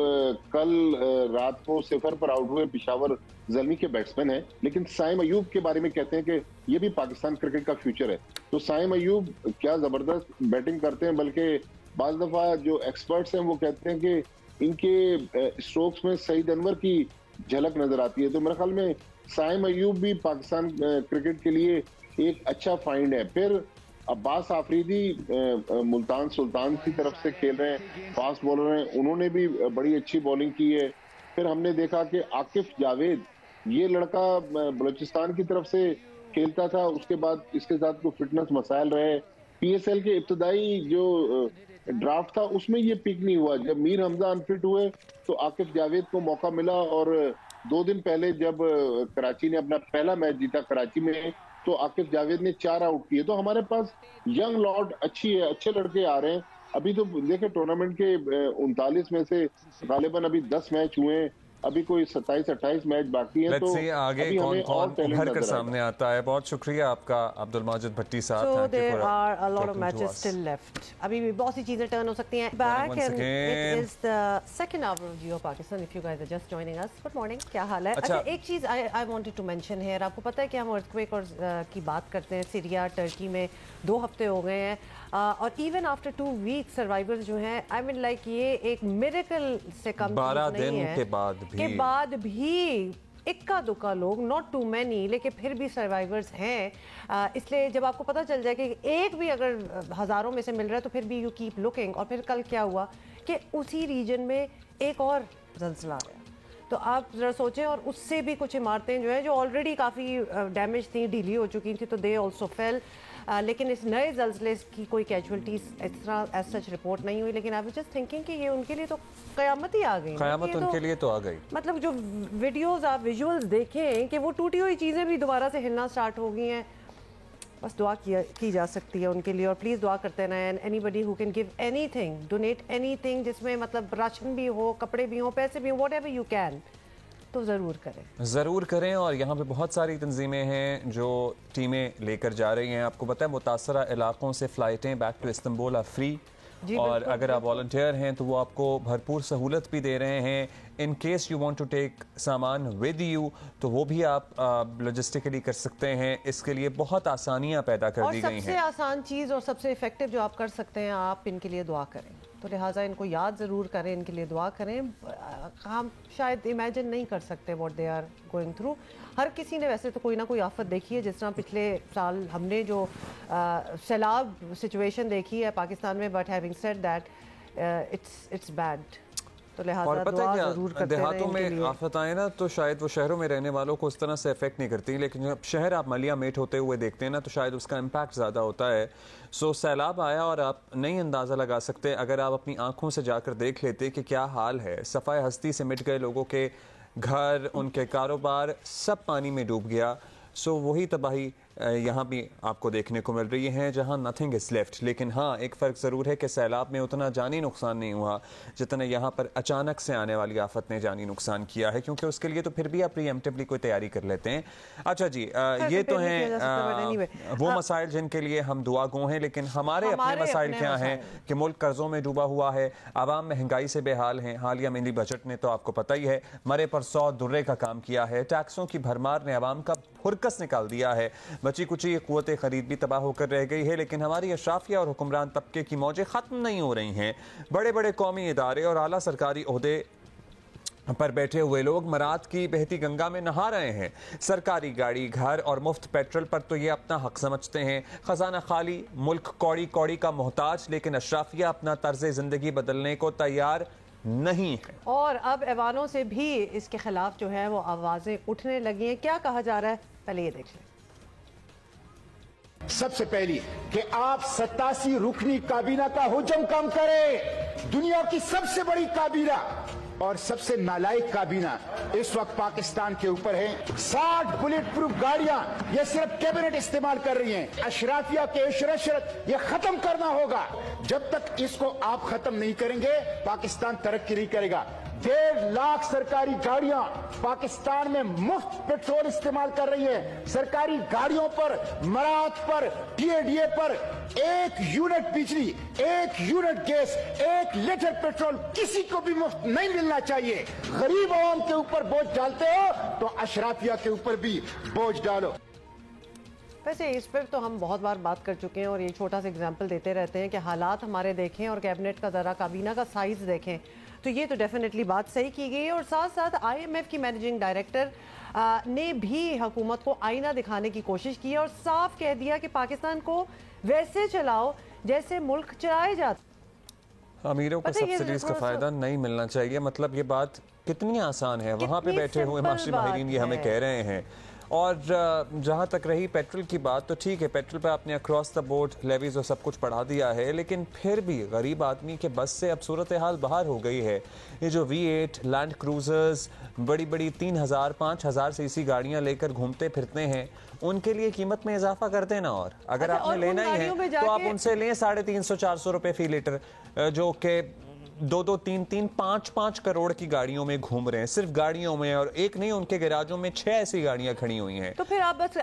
کل رات کو 0 پر آؤٹ ہوئے, پشاور زلمی کے بیٹسمین ہیں, لیکن سائم ایوب کے بارے میں کہتے ہیں کہ یہ بھی پاکستان کرکٹ کا فیوچر ہے. تو سائم ایوب کیا زبردست بیٹنگ کرتے ہیں, بلکہ بعض دفعہ جو ایکسپرٹس ہیں وہ کہتے ہیں کہ ان کے اسٹروکس میں سعید انور کی جھلک نظر آتی ہے. تو میرے خیال میں سائم ایوب بھی پاکستان کرکٹ کے لیے ایک اچھا فائنڈ ہے. پھر عباس آفریدی ملتان سلطان کی طرف سے کھیل رہے ہیں, فاسٹ بالر ہیں, انہوں نے بھی بڑی اچھی بالنگ کی ہے. پھر ہم نے دیکھا کہ عاقف جاوید, یہ لڑکا بلوچستان کی طرف سے کھیلتا تھا, اس کے بعد اس کے ساتھ کوئی فٹنس مسائل رہے. پی ایس ایل کے ابتدائی جو ڈرافٹ تھا اس میں یہ پک نہیں ہوا. جب میر حمزہ انفٹ ہوئے تو عاقف جاوید کو موقع ملا, اور 2 دن پہلے جب کراچی نے اپنا پہلا میچ جیتا کراچی میں, تو عاقف جاوید نے 4 آؤٹ کیے. تو ہمارے پاس ینگ لاٹ اچھی ہے, اچھے لڑکے آ رہے ہیں. ابھی تو دیکھیں ٹورنامنٹ کے 39 میں سے غالباً ابھی 10 میچ ہوئے ہیں, ابھی کوئی 27-28 میچ باقی ہیں. تو آگے کون کون ابھر کر سامنے آتا ہے. بہت شکریہ آپ کا عبد الماجد بھٹی صاحب. So there are a lot of matches still left. ابھی بھی بہت سی چیزیں ٹرن ہو سکتی ہیں. Back and it is the second hour of Geo Pakistan. If you guys are just joining us, good morning. کیا حال ہے؟ اچھا ایک چیز I wanted to mention ہے. آپ کو پتہ ہے کہ ہم ارتھکویک کی بات کرتے ہیں. سیریا ٹرکی میں 2 ہفتے ہو گئے ہیں, اور ایون آفٹر 2 weeks سروائیورز جو ہیں, آئی مین لائک یہ ایک میریکل سے کم 12 دن کے بعد بھی اکا دکا لوگ, ناٹ ٹو مینی, لیکن پھر بھی سروائیورز ہیں. اس لیے جب آپ کو پتہ چل جائے کہ ایک بھی اگر ہزاروں میں سے مل رہا ہے تو پھر بھی یو کیپ لوکنگ. اور پھر کل کیا ہوا کہ اسی ریجن میں ایک اور زلزلہ آیا, تو آپ ذرا سوچیں. اور اس سے بھی کچھ عمارتیں جو ہیں جو آلریڈی کافی ڈیمیج تھیں, ڈھیلی ہو چکی تھیں, تو دے آلسو فیل. لیکن اس نئے زلزلے کی کوئی کیجولیٹیز اس طرح ایز سچ رپورٹ نہیں ہوئی. لیکن آئی واز جسٹ تھنکنگ کہ یہ ان کے لیے تو قیامت ہی آ گئی. قیامت ان کے لیے تو آ گئی. مطلب جو ویڈیوز آپ ویژولز دیکھیں کہ وہ ٹوٹی ہوئی چیزیں بھی دوبارہ سے ہلنا سٹارٹ ہو گئی ہیں. بس دعا کی جا سکتی ہے ان کے لیے, اور پلیز دعا کرتے رہیں. Anybody who can give anything, donate anything, جس میں مطلب راشن بھی ہو, کپڑے بھی ہوں, پیسے بھی ہوں, واٹ ایور یو کین, تو ضرور کریں. اور یہاں پہ بہت ساری تنظیمیں ہیں جو ٹیمیں لے کر جا رہی ہیں. آپ کو پتہ ہے متاثرہ علاقوں سے فلائٹیں back to Istanbul are free, اور اگر آپ والنٹیئر ہیں تو وہ آپ کو بھرپور سہولت بھی دے رہے ہیں. In case you want to take سامان ود یو, تو وہ بھی آپ لاجسٹیکلی کر سکتے ہیں. اس کے لیے بہت آسانیاں پیدا کر دی گئی ہیں. اور سب سے آسان چیز اور سب سے ایفیکٹو جو آپ کر سکتے ہیں, آپ ان کے لیے دعا کریں. تو لہٰذا ان کو یاد ضرور کریں, ان کے لیے دعا کریں. ہم شاید امیجن نہیں کر سکتے what they are going through. ہر کسی نے ویسے تو کوئی نہ کوئی آفت دیکھی ہے. جس طرح پچھلے سال ہم نے جو سیلاب سچویشن دیکھی ہے پاکستان میں, but having said that it's bad. تو لہٰذا دعا ضرور کرتے رہیں. دیہاتوں میں آفت آئے نا تو شاید وہ شہروں میں رہنے والوں کو اس طرح سے افیکٹ نہیں کرتی, لیکن جب شہر آپ ملیا میٹ ہوتے ہوئے دیکھتے ہیں نا تو شاید اس کا امپیکٹ زیادہ ہوتا ہے. سو سیلاب آیا اور آپ نہیں اندازہ لگا سکتے اگر آپ اپنی آنکھوں سے جا کر دیکھ لیتے کہ کیا حال ہے. صفائے ہستی سے مٹ گئے لوگوں کے گھر, ان کے کاروبار سب پانی میں ڈوب گیا. سو وہی تباہی یہاں بھی آپ کو دیکھنے کو مل رہی ہے جہاں نتھنگ از لیفٹ. لیکن ہاں ایک فرق ضرور ہے کہ سیلاب میں اتنا جانی نقصان نہیں ہوا جتنا یہاں پر اچانک سے آنے والی آفت نے جانی نقصان کیا ہے, کیونکہ اس کے لیے تو پھر بھی آپ پری ایمپٹیولی کوئی تیاری کر لیتے ہیں. اچھا جی, یہ تو ہیں وہ مسائل جن کے لیے ہم دعا گو ہیں, لیکن ہمارے اپنے مسائل کیا ہیں کہ ملک قرضوں میں ڈوبا ہوا ہے, عوام مہنگائی سے بے حال ہیں. حالیہ ملی بجٹ نے تو آپ کو پتہ ہی ہے مرے پر 100 درے کا کام کیا ہے. ٹیکسوں کی بھرمار نے عوام کا ہرکس نکال دیا ہے. بچی کچی یہ قوت خرید بھی تباہ ہو کر رہ گئی ہے. لیکن ہماری اشرافیہ اور حکمران طبقے کی موجیں ختم نہیں ہو رہی ہیں. بڑے بڑے قومی ادارے اور اعلیٰ سرکاری عہدے پر بیٹھے ہوئے لوگ مراد کی بہتی گنگا میں نہا رہے ہیں. سرکاری گاڑی, گھر اور مفت پیٹرول پر تو یہ اپنا حق سمجھتے ہیں. خزانہ خالی, ملک کوڑی کوڑی کا محتاج, لیکن اشرافیہ اپنا طرز زندگی بدلنے کو تیار نہیں ہے. اور اب ایوانوں سے بھی اس کے خلاف جو ہے وہ آوازیں اٹھنے لگی ہیں. کیا کہا جا رہا ہے, پہلے یہ دیکھ لیں. سب سے پہلی کہ آپ 87 رکنی کابینہ کا حجم کم کریں. دنیا کی سب سے بڑی کابینہ اور سب سے نالائق کابینہ اس وقت پاکستان کے اوپر ہے. 60 بلٹ پروف گاڑیاں یہ صرف کیبنٹ استعمال کر رہی ہیں. اشرافیہ کے عشرت یہ ختم کرنا ہوگا. جب تک اس کو آپ ختم نہیں کریں گے پاکستان ترقی نہیں کرے گا. 1.5 لاکھ سرکاری گاڑیاں پاکستان میں مفت پیٹرول استعمال کر رہی ہیں. سرکاری گاڑیوں پر, مراد پر, ڈی اے پر 1 یونٹ بجلی, 1 یونٹ گیس, 1 لیٹر پیٹرول کسی کو بھی مفت نہیں ملنا چاہیے. غریب عوام کے اوپر بوجھ ڈالتے ہو تو اشرافیہ کے اوپر بھی بوجھ ڈالو. ویسے اس پر تو ہم بہت بار بات کر چکے ہیں اور یہ چھوٹا سا اگزامپل دیتے رہتے ہیں کہ حالات ہمارے دیکھیں اور کیبنٹ کا ذرا کابینہ کا سائز دیکھیں تو یہ تو ڈیفینیٹلی بات صحیح کی گئی ہے. اور ساتھ ساتھ IMF کی مینیجنگ ڈائریکٹر نے بھی حکومت کو آئینہ دکھانے کی کوشش کی اور صاف کہہ دیا کہ پاکستان کو ویسے چلاؤ جیسے ملک چلائے جاتے. امیروں کو سبسڈیز کا فائدہ نہیں ملنا چاہیے. مطلب یہ بات کتنی آسان ہے. وہاں پہ بیٹھے ہوئے معاشی ماہرین یہ ہمیں کہہ رہے ہیں. اور جہاں تک رہی پیٹرول کی بات تو ٹھیک ہے, پیٹرول پہ آپ نے اکراس دا بورڈ لیویز اور سب کچھ بڑھا دیا ہے, لیکن پھر بھی غریب آدمی کے بس سے اب صورتحال باہر ہو گئی ہے. یہ جو V8 لینڈ کروزرز بڑی بڑی 3000 5000 cc گاڑیاں لے کر گھومتے پھرتے ہیں, ان کے لیے قیمت میں اضافہ کر دینا. اور اگر آپ نے لینا ہی ہے تو آپ ان سے لیں 350 400 روپے فی لیٹر, جو کہ 2 3 3 5 کروڑ کی گاڑیوں میں گھوم رہے ہیں, صرف گاڑیوں میں. اور ایک نہیں, ان کے گیراجوں میں 6 ایسی گاڑیاں کھڑی ہوئی ہیں. تو پھر آپ بس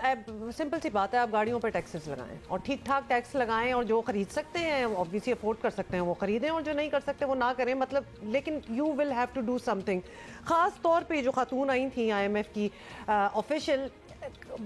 سمپل سی بات ہے, آپ گاڑیوں پر ٹیکسز لگائیں اور ٹھیک ٹھاک ٹیکس لگائیں, اور جو خرید سکتے ہیں obviously افورڈ کر سکتے ہیں وہ خریدیں, اور جو نہیں کر سکتے وہ نہ کریں. مطلب لیکن you will have to do something. خاص طور پہ جو خاتون آئی تھیں IMF کی آفیشل,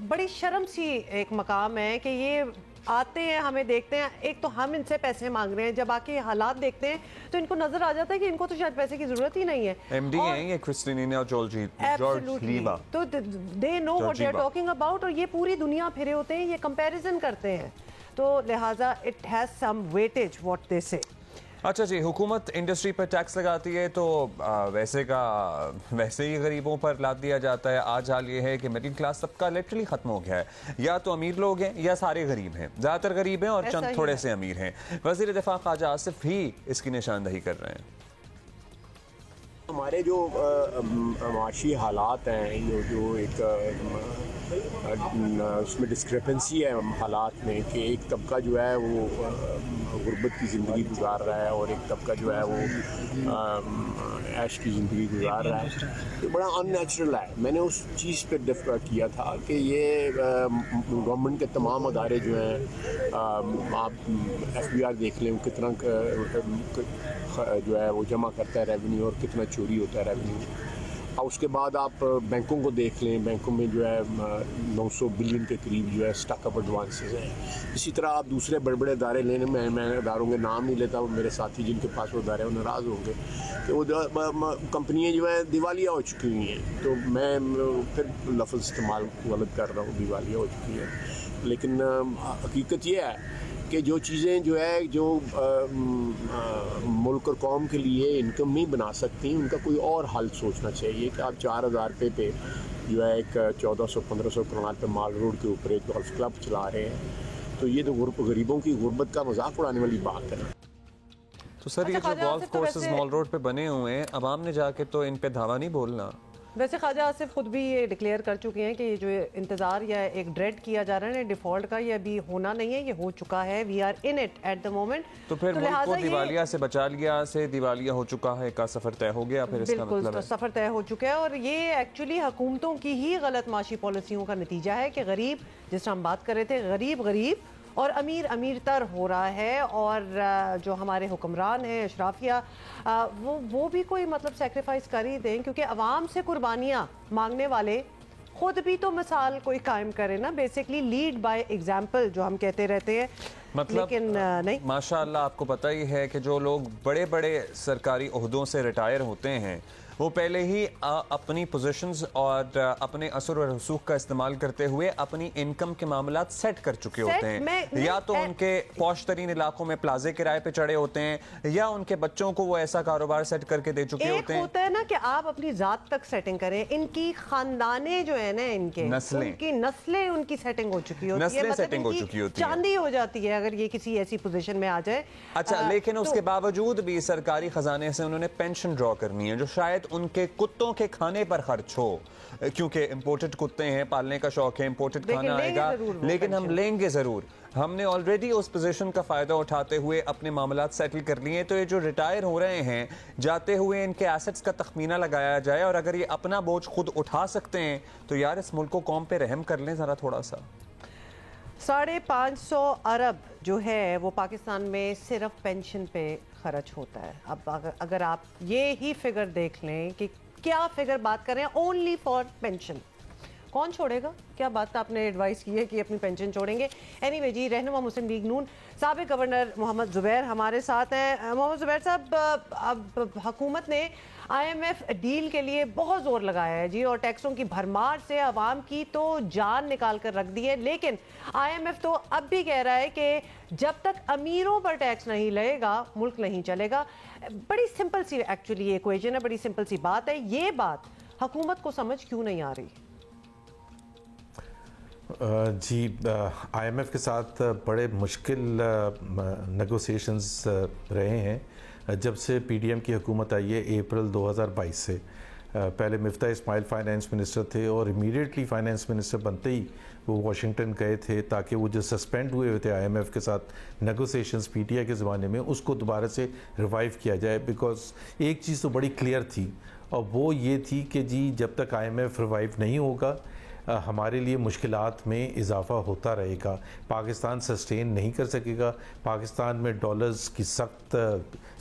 بڑی شرم سی ایک مقام ہے کہ یہ آتے ہیں, ہمیں دیکھتے ہیں, ایک تو ہم ان سے پیسے مانگ رہے ہیں, جب آ کے حالات دیکھتے ہیں تو ان کو نظر آ جاتا ہے کہ ان کو تو شاید پیسے کی ضرورت ہی نہیں ہے. MD ہیں یہ کرسٹینینا جارجیوا, تو they know what they are talking about, اور یہ پوری دنیا پھرے ہوتے ہیں, یہ کمپیریزن کرتے ہیں, تو لہٰذا it has some weightage what they say. اچھا جی, حکومت انڈسٹری پر ٹیکس لگاتی ہے تو ویسے ہی غریبوں پر لاد دیا جاتا ہے. آج حال یہ ہے کہ مڈل کلاس طبقہ لٹرلی ختم ہو گیا ہے. یا تو امیر لوگ ہیں یا سارے غریب ہیں, زیادہ تر غریب ہیں اور چند تھوڑے سے امیر ہیں. وزیر دفاع خواجہ آصف ہی اس کی نشاندہی کر رہے ہیں. ہمارے جو معاشی حالات ہیں, جو ایک اس میں ڈسکرپنسی ہے حالات میں, کہ ایک طبقہ جو ہے وہ غربت کی زندگی گزار رہا ہے اور ایک طبقہ جو ہے وہ عیش کی زندگی گزار رہا ہے, یہ بڑا ان نیچرل ہے. میں نے اس چیز پہ ڈفر کیا تھا کہ یہ گورنمنٹ کے تمام ادارے جو ہیں, آپ FBR دیکھ لیں کتنا جو ہے وہ جمع کرتا ہے ریونیو اور کتنا چوری ہوتا ہے ریونیو. اور اس کے بعد آپ بینکوں کو دیکھ لیں, بینکوں میں جو ہے 900 بلین کے قریب جو ہے اسٹاک اپ ایڈوانسز ہیں. اسی طرح آپ دوسرے بڑے بڑے ادارے لینے میں اداروں کے نام نہیں لیتا, وہ میرے ساتھی جن کے پاس وہ ادارے وہ ناراض ہوں گے کہ وہ کمپنیاں جو ہیں دیوالیہ ہو چکی ہوئی ہیں. تو میں پھر لفظ استعمال غلط کر رہا ہوں, دیوالیہ ہو چکی ہیں, لیکن حقیقت یہ ہے کہ جو چیزیں جو ہے جو ملک اور قوم کے لیے انکم نہیں بنا سکتی, ان کا کوئی اور حل سوچنا چاہیے. کہ آپ 4000 روپے پہ جو ہے ایک 1400-1500 کروڑ پہ مال روڈ کے اوپر ایک گولف کلب چلا رہے ہیں, تو یہ تو غریبوں کی غربت کا مذاق اڑانے والی بات ہے. تو سر یہ جو گولف کورسز مال روڈ پہ بنے ہوئے ہیں, عوام نے جا کے تو ان پہ دھاوا نہیں بولنا. ویسے خواجہ آصف خود بھی یہ ڈکلیئر کر چکے ہیں کہ یہ جو انتظار یا ایک ڈریڈ کیا جا رہا ہے ڈیفالٹ کا, یہ ابھی ہونا نہیں ہے, یہ ہو چکا ہے. We are in it at the moment. تو پھر ملک کو دیوالیہ سے بچا لیا, سے دیوالیہ ہو چکا ہے, کا سفر طے ہو گیا پھر اس کا مطلب ہے. بالکل, سفر طے ہو چکا ہے. اور یہ ایکچولی حکومتوں کی ہی غلط معاشی پالیسیوں کا نتیجہ ہے کہ غریب, جس طرح ہم بات کر رہے تھے, غریب اور امیر تر ہو رہا ہے. اور جو ہمارے حکمران ہیں اشرافیہ, وہ بھی کوئی مطلب سیکریفائس کر ہی دیں, کیونکہ عوام سے قربانیاں مانگنے والے خود بھی تو مثال کوئی قائم کرے نا. بیسیکلی لیڈ بائی ایگزامپل جو ہم کہتے رہتے ہیں, لیکن نہیں. ماشاءاللہ آپ کو پتہ ہی ہے کہ جو لوگ بڑے بڑے سرکاری عہدوں سے ریٹائر ہوتے ہیں, وہ پہلے ہی اپنی پوزیشنز اور اپنے اثر و رسوخ کا استعمال کرتے ہوئے اپنی انکم کے معاملات سیٹ کر چکے ہوتے ہیں. یا تو ان کے پوش ترین علاقوں میں پلازے کرائے پہ چڑھے ہوتے ہیں, یا ان کے بچوں کو وہ ایسا کاروبار سیٹ کر کے دے چکے ہوتے ہیں. ایک ہوتا ہے نا کہ آپ اپنی ذات تک سیٹنگ کریں, ان کی خاندانے جو ہیں نا, ان کی نسلیں ان کی سیٹنگ ہو چکی ہوتی ہے, مطلب چاندی ہو جاتی ہے اگر یہ کسی ایسی پوزیشن میں آ جائے. اچھا, لیکن اس کے باوجود بھی سرکاری خزانے سے انہوں نے پینشن ڈرا کرنی ہے, جو شاید ان کے کتوں کے کھانے پر خرچ ہو, کیونکہ امپورٹڈ کتے ہیں, پالنے کا شوق ہے, امپورٹڈ کھانا آئے گا, لیکن ہم لیں گے ضرور. ہم نے آلریڈی اس پوزیشن کا فائدہ اٹھاتے ہوئے اپنے معاملات سیٹل کر لیے. تو یہ جو ریٹائر ہو رہے ہیں, جاتے ہوئے ان کے ایسٹس کا تخمینہ لگایا جائے, اور اگر یہ اپنا بوجھ خود اٹھا سکتے ہیں تو یار اس ملک کو قوم پہ رحم کر لیں ذرا تھوڑا سا. 550 ارب جو ہے وہ پاکستان میں صرف پینشن پہ خرچ ہوتا ہے. اب اگر آپ یہ ہی فگر دیکھ لیں کہ کیا فگر بات کر رہے ہیں, اونلی فار پینشن, کون چھوڑے گا؟ کیا بات آپ نے ایڈوائز کی ہے کہ اپنی پینشن چھوڑیں گے؟ اینی وے جی، رہنما مسلم لیگ نون سابق گورنر محمد زبیر ہمارے ساتھ ہیں۔ محمد زبیر صاحب، اب حکومت نے آئی ایم ایف ڈیل کے لیے بہت زور لگایا ہے جی، اور ٹیکسوں کی بھرمار سے عوام کی تو جان نکال کر رکھ دی ہے، لیکن آئی ایم ایف تو اب بھی کہہ رہا ہے کہ جب تک امیروں پر ٹیکس نہیں لگے گا ملک نہیں چلے گا۔ بڑی سمپل سی ایکچولی ایکویشن ہے، بڑی سمپل سی بات ہے، یہ بات حکومت کو سمجھ کیوں نہیں آ رہی؟ جی، آئی ایم ایف کے ساتھ بڑے مشکل نیگوسیشنز رہے ہیں جب سے پی ڈی ایم کی حکومت آئی ہے اپریل 2022 سے۔ پہلے مفتاح اسماعیل فائنانس منسٹر تھے اور امیڈیٹلی فائنانس منسٹر بنتے ہی وہ واشنگٹن گئے تھے تاکہ وہ جو سسپینڈ ہوئے تھے آئی ایم ایف کے ساتھ نیگوسیشنز پی ٹی آئی کے زمانے میں، اس کو دوبارہ سے ریوائیو کیا جائے، بیکاز ایک چیز تو بڑی کلیئر تھی، اور وہ یہ تھی کہ جی جب تک آئی ایم ایف ریوائیو نہیں ہوگا ہمارے لیے مشکلات میں اضافہ ہوتا رہے گا، پاکستان سسٹین نہیں کر سکے گا، پاکستان میں ڈالرز کی سخت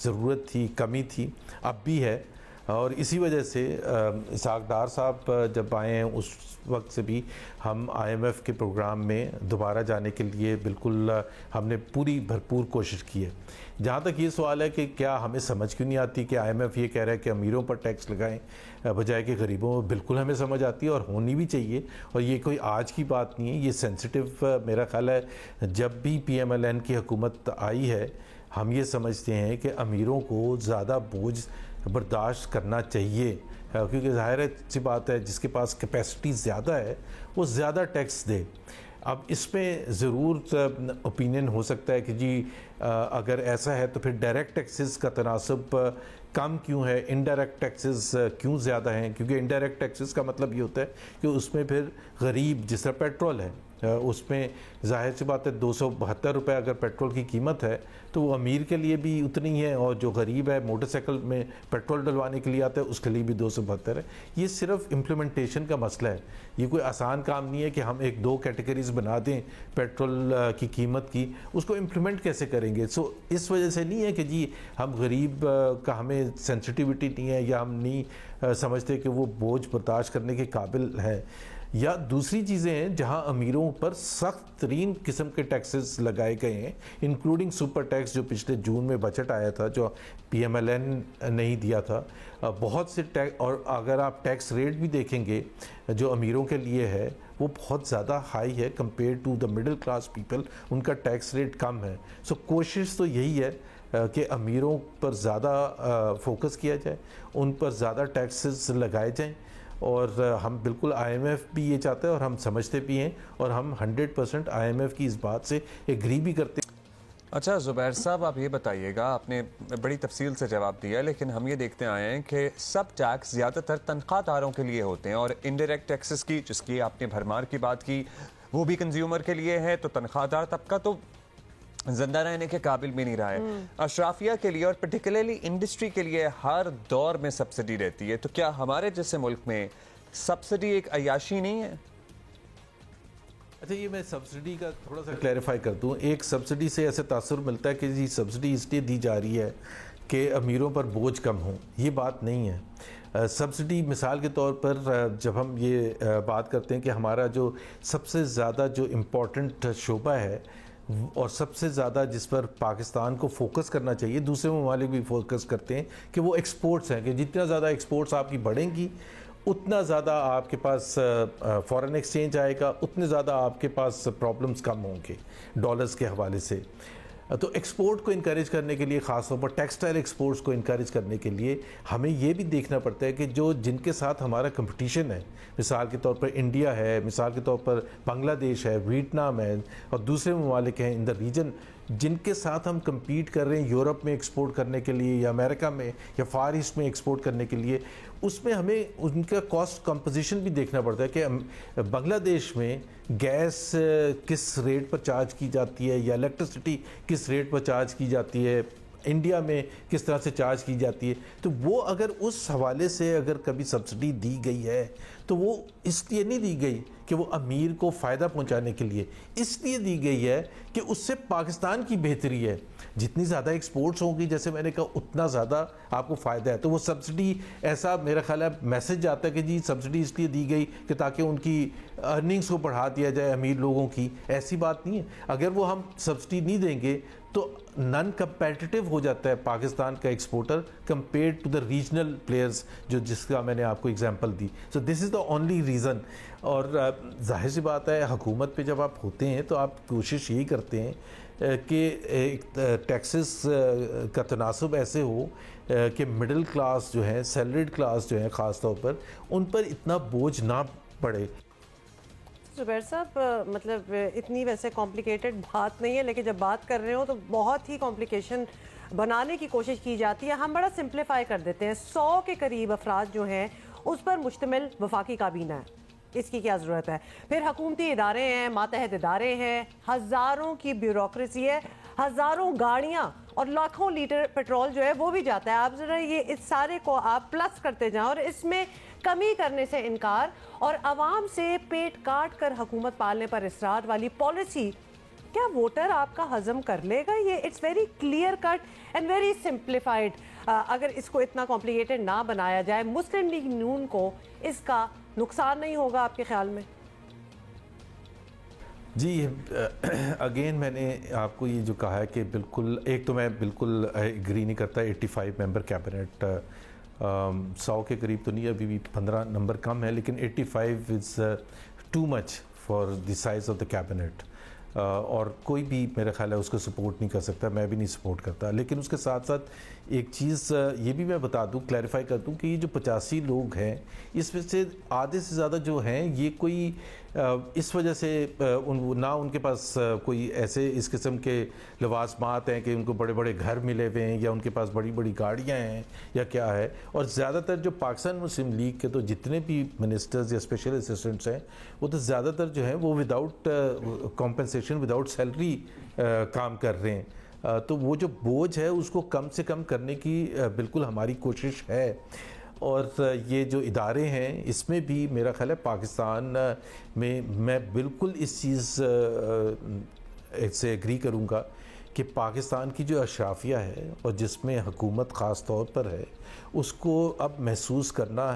ضرورت تھی، کمی تھی، اب بھی ہے۔ اور اسی وجہ سے اسحاق ڈار صاحب جب آئے ہیں اس وقت سے بھی ہم آئی ایم ایف کے پروگرام میں دوبارہ جانے کے لیے بالکل ہم نے پوری بھرپور کوشش کی ہے۔ جہاں تک یہ سوال ہے کہ کیا ہمیں سمجھ کیوں نہیں آتی کہ آئی ایم ایف یہ کہہ رہا ہے کہ امیروں پر ٹیکس لگائیں بجائے کہ غریبوں، بالکل ہمیں سمجھ آتی ہے اور ہونی بھی چاہیے، اور یہ کوئی آج کی بات نہیں ہے، یہ سینسٹیو میرا خیال ہے جب بھی پی ایم ایل این کی حکومت آئی ہے ہم یہ سمجھتے ہیں کہ امیروں کو زیادہ بوجھ برداشت کرنا چاہیے، کیونکہ ظاہر سی بات ہے جس کے پاس کیپیسٹی زیادہ ہے وہ زیادہ ٹیکس دے۔ اب اس میں ضرور اوپینین ہو سکتا ہے کہ جی اگر ایسا ہے تو پھر ڈائریکٹ ٹیکسز کا تناسب کم کیوں ہے، انڈائریکٹ ٹیکسز کیوں زیادہ ہیں، کیونکہ انڈائریکٹ ٹیکسز کا مطلب یہ ہوتا ہے کہ اس میں پھر غریب، جس طرح پیٹرول ہے اس میں ظاہر سی بات ہے 272 روپے اگر پیٹرول کی قیمت ہے تو وہ امیر کے لیے بھی اتنی ہے، اور جو غریب ہے موٹر سائیکل میں پیٹرول ڈلوانے کے لیے آتا ہے اس کے لیے بھی 272 ہے۔ یہ صرف امپلیمنٹیشن کا مسئلہ ہے، یہ کوئی آسان کام نہیں ہے کہ ہم ایک دو کیٹیگریز بنا دیں پیٹرول کی قیمت کی، اس کو امپلیمنٹ کیسے کریں گے؟ سو اس وجہ سے نہیں ہے کہ جی ہم غریب کا ہمیں سینسٹیوٹی نہیں ہے یا ہم نہیں سمجھتے کہ وہ بوجھ برداشت کرنے کے قابل ہے، یا دوسری چیزیں ہیں جہاں امیروں پر سخت ترین قسم کے ٹیکسز لگائے گئے ہیں، انکلوڈنگ سپر ٹیکس جو پچھلے جون میں بجٹ آیا تھا جو پی ایم ایل این نہیں دیا تھا، بہت سے ٹیکس، اور اگر آپ ٹیکس ریٹ بھی دیکھیں گے جو امیروں کے لیے ہے وہ بہت زیادہ ہائی ہے compare to the middle class people, ان کا ٹیکس ریٹ کم ہے۔ سو کوشش تو یہی ہے کہ امیروں پر زیادہ فوکس کیا جائے، ان پر زیادہ ٹیکسز لگائے جائیں، اور ہم بالکل آئی ایم ایف بھی یہ چاہتے ہیں اور ہم سمجھتے بھی ہیں، اور ہم 100% آئی ایم ایف کی اس بات سے ایگری بھی کرتے ہیں۔ اچھا زبیر صاحب، آپ یہ بتائیے گا، آپ نے بڑی تفصیل سے جواب دیا، لیکن ہم یہ دیکھتے آئے ہیں کہ سب ٹیکس زیادہ تر تنخواہ داروں کے لیے ہوتے ہیں، اور انڈائریکٹ ٹیکسز کی جس کی آپ نے بھرمار کی بات کی وہ بھی کنزیومر کے لیے ہے، تو تنخواہ دار طبقہ تو زندہ رہنے کے قابل بھی نہیں رہا ہے۔ اشرافیہ کے لیے اور پرٹیکولرلی انڈسٹری کے لیے ہر دور میں سبسڈی رہتی ہے، تو کیا ہمارے جیسے ملک میں سبسڈی ایک عیاشی نہیں ہے؟ اچھا، یہ میں سبسڈی کا تھوڑا سا کلیریفائی کر دوں۔ ایک سبسڈی سے ایسے تاثر ملتا ہے کہ جی سبسڈی اس لیے دی جا رہی ہے کہ امیروں پر بوجھ کم ہو، یہ بات نہیں ہے۔ سبسڈی مثال کے طور پر جب ہم یہ بات کرتے ہیں کہ ہمارا جو سب سے زیادہ جو امپورٹنٹ شعبہ ہے اور سب سے زیادہ جس پر پاکستان کو فوکس کرنا چاہیے، دوسرے ممالک بھی فوکس کرتے ہیں کہ وہ ایکسپورٹس ہیں، کہ جتنا زیادہ ایکسپورٹس آپ کی بڑھیں گی اتنا زیادہ آپ کے پاس فورن ایکسچینج آئے گا، اتنے زیادہ آپ کے پاس پرابلمز کم ہوں گے ڈالرز کے حوالے سے۔ تو ایکسپورٹ کو انکریج کرنے کے لیے، خاص طور پر ٹیکسٹائل ایکسپورٹس کو انکریج کرنے کے لیے ہمیں یہ بھی دیکھنا پڑتا ہے کہ جن کے ساتھ ہمارا کمپٹیشن ہے، مثال کے طور پر انڈیا ہے، مثال کے طور پر بنگلہ دیش ہے، ویتنام ہے، اور دوسرے ممالک ہیں ان دا ریجن جن کے ساتھ ہم کمپیٹ کر رہے ہیں یورپ میں ایکسپورٹ کرنے کے لیے یا امریکہ میں یا فار ایسٹ میں ایکسپورٹ کرنے کے لیے، اس میں ہمیں ان کا کاسٹ کمپوزیشن بھی دیکھنا پڑتا ہے کہ بنگلہ دیش میں گیس کس ریٹ پر چارج کی جاتی ہے یا الیکٹرسٹی کس ریٹ پر چارج کی جاتی ہے، انڈیا میں کس طرح سے چارج کی جاتی ہے۔ تو وہ اگر اس حوالے سے اگر کبھی سبسڈی دی گئی ہے تو وہ اس لیے نہیں دی گئی کہ وہ امیر کو فائدہ پہنچانے کے لیے اس لیے دی گئی ہے کہ اس سے پاکستان کی بہتری ہے. جتنی زیادہ ایکسپورٹس ہوں گی جیسے میں نے کہا اتنا زیادہ آپ کو فائدہ ہے. تو وہ سبسڈی ایسا میرا خیال ہے میسج آتا ہے کہ جی سبسڈی اس لیے دی گئی کہ تاکہ ان کی ارننگز کو بڑھا دیا جائے امیر لوگوں کی. ایسی بات نہیں ہے. اگر وہ ہم سبسڈی نہیں دیں گے تو نان کمپیٹیٹو ہو جاتا ہے پاکستان کا exporter compare to the regional players جس کا میں نے آپ کو ایگزامپل دی. So this is the only reason. اور ظاہر سی بات ہے حکومت پہ جب آپ ہوتے ہیں تو آپ کوشش یہی کرتے ہیں کہ ٹیکسز کا تناسب ایسے ہو کہ مڈل کلاس جو ہے سیلریڈ کلاس جو ہے خاص طور پر ان پر اتنا بوجھ نہ پڑے. زبیر صاحب مطلب اتنی ویسے کمپلیکیٹڈ بات نہیں ہے لیکن جب بات کر رہے ہو تو بہت ہی کمپلیکیشن بنانے کی کوشش کی جاتی ہے. ہم بڑا سمپلیفائی کر دیتے ہیں. 100 کے قریب افراد جو ہیں اس پر مشتمل وفاقی کابینہ ہے. اس کی کیا ضرورت ہے؟ پھر حکومتی ادارے ہیں, ماتحت ادارے ہیں, ہزاروں کی بیوروکریسی ہے, ہزاروں گاڑیاں اور لاکھوں لیٹر پیٹرول جو ہے وہ بھی جاتا ہے. آپ ذرا یہ اس سارے کو آپ پلس کرتے جائیں اور اس میں کمی کرنے سے انکار اور عوام سے پیٹ کاٹ کر حکومت پالنے پر اصرار والی پالیسی کیا ووٹر آپ کا ہضم کر لے گا؟ یہ it's very clear cut and very simplified. اگر اس کو اتنا کمپلیکیٹڈ نہ بنایا جائے مسلم لیگ نون کو اس کا نقصان نہیں ہوگا آپ کے خیال میں؟ جی اگین میں نے آپ کو یہ جو کہا ہے کہ بالکل ایک تو میں بالکل ایگری نہیں کرتا. 85 ممبر کیبنٹ 100 کے قریب تو نہیں, ابھی بھی 15 نمبر کم ہے, لیکن 85 is too much for the size of the cabinet. اور کوئی بھی میرا خیال ہے اس کو سپورٹ نہیں کر سکتا, میں بھی نہیں سپورٹ کرتا. لیکن اس کے ساتھ ساتھ ایک چیز یہ بھی میں بتا دوں, کلیریفائی کر دوں کہ یہ جو 85 لوگ ہیں اس میں سے آدھے سے زیادہ جو ہیں یہ کوئی اس وجہ سے نہ ان کے پاس کوئی ایسے اس قسم کے لوازمات ہیں کہ ان کو بڑے بڑے گھر ملے ہوئے ہیں یا ان کے پاس بڑی بڑی گاڑیاں ہیں یا کیا ہے. اور زیادہ تر جو پاکستان مسلم لیگ کے تو جتنے بھی منسٹرز یا اسپیشل اسسٹنٹس ہیں وہ تو زیادہ تر جو ہیں وہ وداؤٹ کمپنسیشن وداؤٹ سیلری کام کر رہے ہیں. تو وہ جو بوجھ ہے اس کو کم سے کم کرنے کی بالکل ہماری کوشش ہے. اور یہ جو ادارے ہیں اس میں بھی میرا خیال ہے پاکستان میں بالکل اس چیز سے ایگری کروں گا کہ پاکستان کی جو اشرافیہ ہے اور جس میں حکومت خاص طور پر ہے اس کو اب محسوس کرنا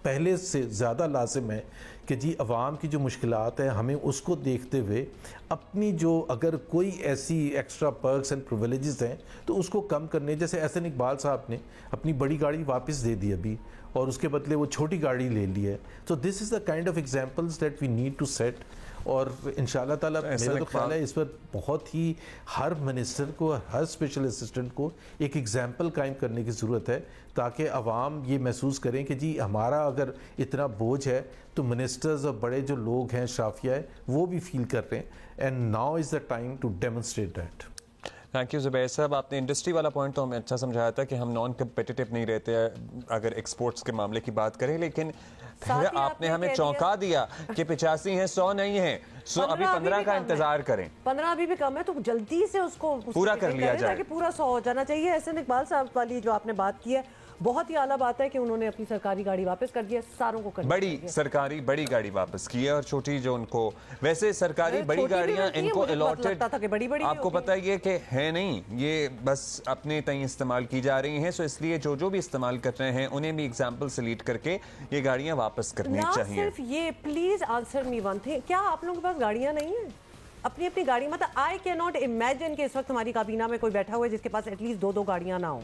پہلے سے زیادہ لازم ہے کہ جی عوام کی جو مشکلات ہیں ہمیں اس کو دیکھتے ہوئے اپنی جو اگر کوئی ایسی ایکسٹرا پرکس اینڈ پریویلیجز ہیں تو اس کو کم کرنے. جیسے احسن اقبال صاحب نے اپنی بڑی گاڑی واپس دے دی ابھی اور اس کے بدلے وہ چھوٹی گاڑی لے لی ہے. تو this is the kind of examples that we need to set. اور انشاءاللہ تعالیٰ میرا تو خیال ہے اس پر بہت ہی ہر منسٹر کو ہر اسپیشل اسسٹنٹ کو ایک ایگزامپل قائم کرنے کی ضرورت ہے تاکہ عوام یہ محسوس کریں کہ جی ہمارا اگر اتنا بوجھ ہے تو منسٹرز اور بڑے جو لوگ ہیں شافیہ ہے وہ بھی فیل کر رہے ہیں. And now is the time to demonstrate that. Thank you Zubair Sahab. آپ نے انڈسٹری والا پوائنٹ تو ہمیں اچھا سمجھایا تھا کہ ہم نان کمپیٹیٹو نہیں رہتے اگر ایکسپورٹس کے معاملے کی بات کریں, لیکن آپ نے ہمیں چونکا دیا کہ 85 ہیں 100 نہیں ہیں. سو ابھی 15 کا انتظار کریں. 15 ابھی بھی کم ہے تو جلدی سے اس کو پورا کر لیا جائے تاکہ پورا 100 ہو جانا چاہیے. احسن اقبال صاحب والی جو آپ نے بات کی ہے بہت ہی اعلیٰ بات ہے کہ انہوں نے اپنی سرکاری گاڑی واپس کر دیا. ساروں کو بڑی سرکاری بڑی گاڑی واپس کی ہے اور چھوٹی جو ان کو ویسے سرکاری بڑی گاڑیاں ان کو الاٹڈ آپ کو پتہ یہ کہ ہے نہیں, یہ بس اپنے تئیں استعمال کی جا رہی ہیں. سو اس لیے جو بھی استعمال کر رہے ہیں انہیں بھی ایگزامپل سلیٹ کر کے یہ گاڑیاں واپس کرنی چاہیے. صرف یہ please answer me one thing, کیا آپ لوگوں کے پاس گاڑیاں نہیں ہیں اپنی گاڑی؟ مطلب آئی کی ناٹ امیجن کہ اس وقت ہماری کابینہ میں کوئی بیٹھا ہوا ہے جس کے پاس ایٹ لیسٹ 2 گاڑیاں نہ ہوں.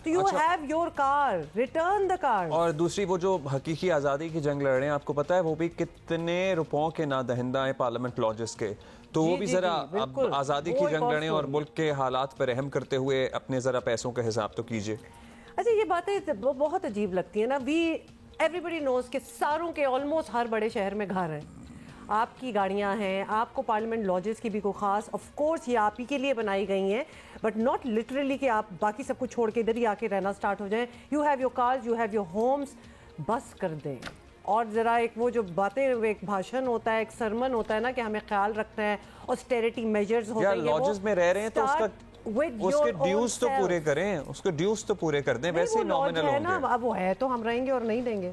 تو you have your car, return the car. اور دوسری وہ جو حقیقی آزادی کی جنگ لڑ رہے ہیں آپ کو پتا ہے وہ بھی کتنے روپوں کے نادہندہ ہیں پارلیمنٹ لاجز کے. تو وہ بھی ذرا اب آزادی کی جنگ لڑیں اور ملک کے حالات پر رحم کرتے ہوئے اپنے ذرا پیسوں کا حساب تو کیجئے. اچھا یہ باتیں بہت عجیب لگتی ہیں نا. ایوری بڈی نوز کہ ساروں کے آلموسٹ ہر بڑے شہر میں گھر ہیں, آپ کی گاڑیاں ہیں, آپ کو پارلیمنٹ لاجز کی بھی کوئی خاص آف کورس یہ آپ ہی کے لیے بنائی گئی ہیں بٹ ناٹ لٹرلی کہ آپ باقی سب کو چھوڑ کے ادھر ہی آ کے رہنا سٹارٹ ہو جائیں. You have your cars, you have your homes. بس کر دیں. اور ذرا ایک وہ جو باتیں ایک بھاشن ہوتا ہے ایک سرمن ہوتا ہے نا کہ ہمیں خیال رکھنا ہے, آسٹیریٹی میجرز ہوتے ہیں. لاجز میں رہ رہے ہیں تو اس کے ڈیوز تو پورے کریں, اس کے ڈیوز تو پورے کر دیں. ویسے نامنل ہوں گے. اب وہ ہے تو ہم رہیں گے اور نہیں دیں گے.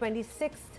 26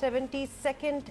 72nd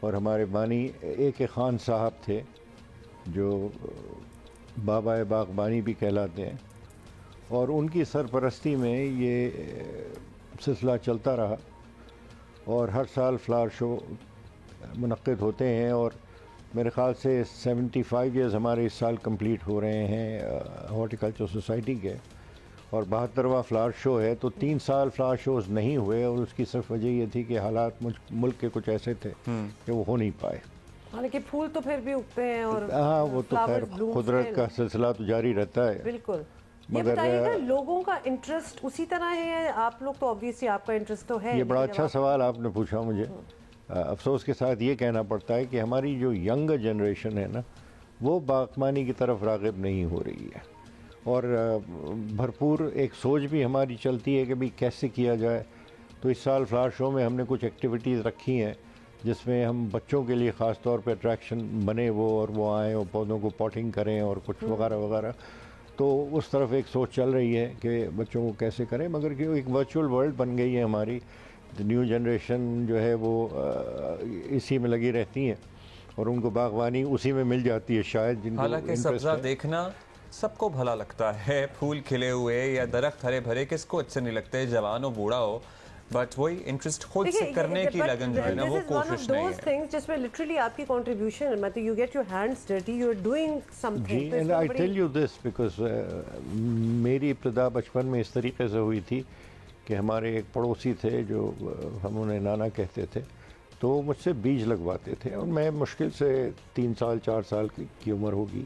اور ہمارے بانی AK خان صاحب تھے جو بابا باغبانی بھی کہلاتے ہیں، اور ان کی سرپرستی میں یہ سلسلہ چلتا رہا اور ہر سال فلاور شو منعقد ہوتے ہیں، اور میرے خیال سے 75 ایئرز ہمارے اس سال کمپلیٹ ہو رہے ہیں ہارٹیکلچر سوسائٹی کے، اور 72واں فلاور شو ہے۔ تو 3 سال فلاور شوز نہیں ہوئے، اور اس کی صرف وجہ یہ تھی کہ حالات ملک کے کچھ ایسے تھے کہ وہ ہو نہیں پائے۔ حالانکہ پھول تو پھر بھی اگتے ہیں، اور ہاں وہ تو خیر قدرت کا سلسلہ تو جاری رہتا ہے۔ بالکل۔ یہ بتائیے گا لوگوں کا انٹرسٹ اسی طرح ہے؟ آپ لوگ تو آبویسلی آپ کا انٹرسٹ تو ہے۔ یہ بڑا اچھا سوال آپ نے پوچھا مجھے۔ افسوس کے ساتھ یہ کہنا پڑتا ہے کہ ہماری جو ینگ جنریشن ہے نا، وہ باغبانی کی طرف راغب نہیں ہو رہی ہے، اور بھرپور ایک سوچ بھی ہماری چلتی ہے کہ بھی کیسے کیا جائے۔ تو اس سال فلاور شو میں ہم نے کچھ ایکٹیویٹیز رکھی ہیں جس میں ہم بچوں کے لیے خاص طور پہ اٹریکشن بنے اور وہ آئیں اور پودوں کو پوٹنگ کریں اور کچھ وغیرہ وغیرہ۔ تو اس طرف ایک سوچ چل رہی ہے کہ بچوں کو کیسے کریں، مگر کہ ایک ورچوئل ورلڈ بن گئی ہے ہماری، نیو جنریشن جو ہے وہ اسی میں لگی رہتی ہیں، اور ان کو باغبانی اسی میں مل جاتی ہے شاید جن کو۔ حالانکہ سبزہ دیکھنا سب کو بھلا لگتا ہے، پھول کھلے ہوئے یا درخت ہرے بھرے کس کو اچھے نہیں لگتے، جوان ہو بوڑھا ہو، بٹ وہی انٹرسٹ خود سے کرنے کی لگن جو ہے نا وہ کوشش نہیں ہے۔ جس میں لٹرلی آپ کی کنٹریبیوشن مطلب you get your hands dirty, you are doing something. جی، and I tell you this because میری ابتدا بچپن میں اس طریقے سے ہوئی تھی کہ ہمارے ایک پڑوسی تھے جو ہم انہیں نانا کہتے تھے، تو وہ مجھ سے بیج لگواتے تھے، اور میں مشکل سے 3 سال 4 سال کی عمر ہوگی،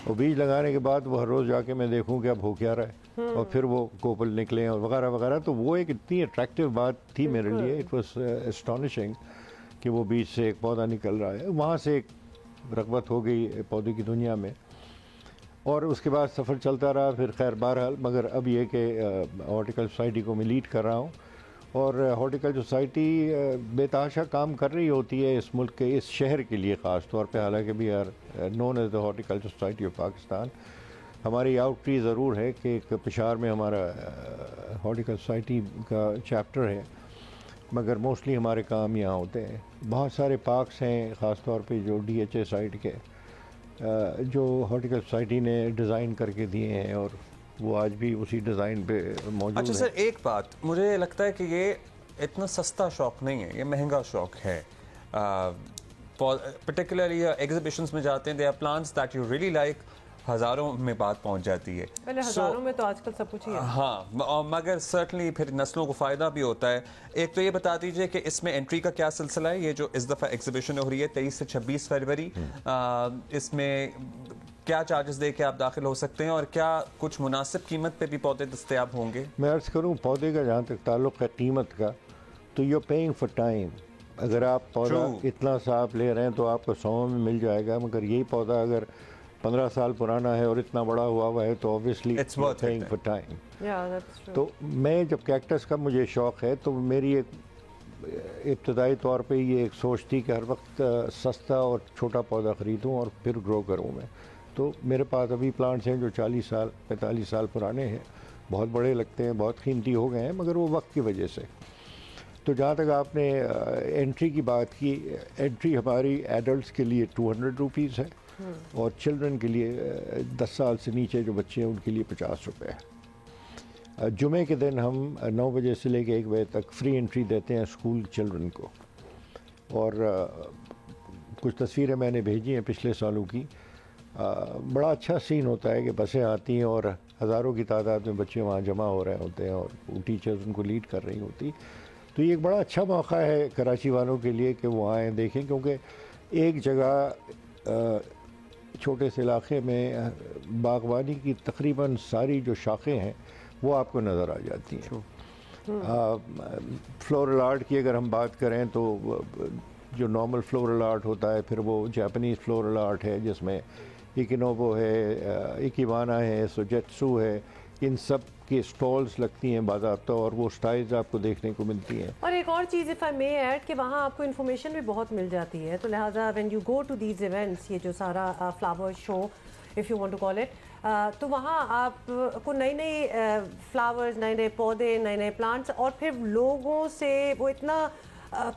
اور بیج لگانے کے بعد وہ ہر روز جا کے میں دیکھوں کہ اب ہو کیا رہا ہے، اور پھر وہ کوپل نکلیں اور وغیرہ وغیرہ۔ تو وہ ایک اتنی اٹریکٹیو بات تھی میرے لیے، اٹ واز اسٹانشنگ کہ وہ بیج سے ایک پودا نکل رہا ہے۔ وہاں سے ایک رغبت ہو گئی پودے کی دنیا میں، اور اس کے بعد سفر چلتا رہا۔ پھر خیر بہرحال، مگر اب یہ کہ ہارٹیکلچر سوسائٹی کو میں لیڈ کر رہا ہوں، اور ہارٹیکلچر سوسائٹی بے تحاشا کام کر رہی ہوتی ہے اس ملک کے، اس شہر کے لیے خاص طور پہ، حالانکہ بھی are known as the horticulture society of Pakistan. ہماری آؤٹ ریچ ضرور ہے کہ ایک پشاور میں ہمارا ہارٹیکلچر سوسائٹی کا چیپٹر ہے، مگر موسٹلی ہمارے کام یہاں ہوتے ہیں۔ بہت سارے پارکس ہیں خاص طور پہ جو DHA سائٹ کے، جو ہارٹیکلچر سوسائٹی نے ڈیزائن کر کے دیے ہیں، اور وہ آج بھی اسی ڈیزائن پہ موجود ہیں۔ اچھا سر، ایک بات مجھے لگتا ہے کہ یہ اتنا سستا شوق نہیں ہے، یہ مہنگا شوق ہے۔ پرٹیکولرلی ایگزیبیشنز میں جاتے ہیں، they are plants that you really like, ہزاروں میں بات پہنچ جاتی ہے۔ پہلے ہزاروں میں تو آج کل سب کچھ ہی ہے۔ ہاں، مگر سرٹنلی پھر نسلوں کو فائدہ بھی ہوتا ہے۔ ایک تو یہ بتا دیجئے کہ اس میں انٹری کا کیا سلسلہ ہے، یہ جو اس دفعہ ایگزیبیشن ہو رہی ہے 23 سے 26 فروری، اس میں کیا چارجز دے کے آپ داخل ہو سکتے ہیں، اور کیا کچھ مناسب قیمت پہ بھی پودے دستیاب ہوں گے؟ میں عرض کروں پودے کا جہاں تک تعلق ہے قیمت کا، تو یو پیئنگ فار ٹائم۔ اگر آپ پودا اتنا سا آپ لے رہے ہیں تو آپ کو 100 میں مل جائے گا، مگر یہی پودا اگر 15 سال پرانا ہے اور اتنا بڑا ہوا ہے تو اوبیسلی پیئنگ فار ٹائم۔ تو میں جب کیکٹس کا مجھے شوق ہے، تو میری ایک ابتدائی طور پہ یہ ایک سوچ تھی کہ ہر وقت سستا اور چھوٹا پودا خریدوں اور پھر گرو کروں میں۔ تو میرے پاس ابھی پلانٹس ہیں جو 40 سال 45 سال پرانے ہیں، بہت بڑے لگتے ہیں، بہت قیمتی ہو گئے ہیں، مگر وہ وقت کی وجہ سے۔ تو جہاں تک آپ نے انٹری کی بات کی، انٹری ہماری ایڈلٹس کے لیے 200 روپیز ہے، اور چلڈرن کے لیے 10 سال سے نیچے جو بچے ہیں ان کے لیے 50 روپے ہے۔ جمعے کے دن ہم 9 بجے سے لے کے 1 بجے تک فری انٹری دیتے ہیں اسکول چلڈرن کو، اور کچھ تصویریں میں نے بھیجی ہیں پچھلے سالوں کی۔ بڑا اچھا سین ہوتا ہے کہ بسیں آتی ہیں اور ہزاروں کی تعداد میں بچے وہاں جمع ہو رہے ہوتے ہیں، اور ٹیچرز ان کو لیڈ کر رہی ہوتی۔ تو یہ ایک بڑا اچھا موقع ہے کراچی والوں کے لیے کہ وہ آئیں دیکھیں، کیونکہ ایک جگہ چھوٹے سے علاقے میں باغبانی کی تقریباً ساری جو شاخیں ہیں وہ آپ کو نظر آ جاتی ہیں۔ فلورل آرٹ کی اگر ہم بات کریں تو جو نارمل فلورل آرٹ ہوتا ہے، پھر وہ جاپنیز فلورل آرٹ ہے جس میں ایکینوبو ہے، ایکیوانا ہے، سوجیٹسو ہے، ان سب کی سٹالز لگتی ہیں باضابطہ، اور وہ سٹائلز آپ کو دیکھنے کو ملتی ہیں۔ اور ایک اور چیز اف آئی مے ایڈ کہ وہاں آپ کو انفارمیشن بھی بہت مل جاتی ہے، تو لہٰذا when you go to these events, یہ جو سارا flower show if you want to call it, تو وہاں آپ کو نئی نئی فلاورز، نئے نئے پودے، نئے نئے پلانٹس، اور پھر لوگوں سے وہ اتنا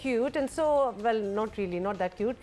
cute and so well, not really, not that cute.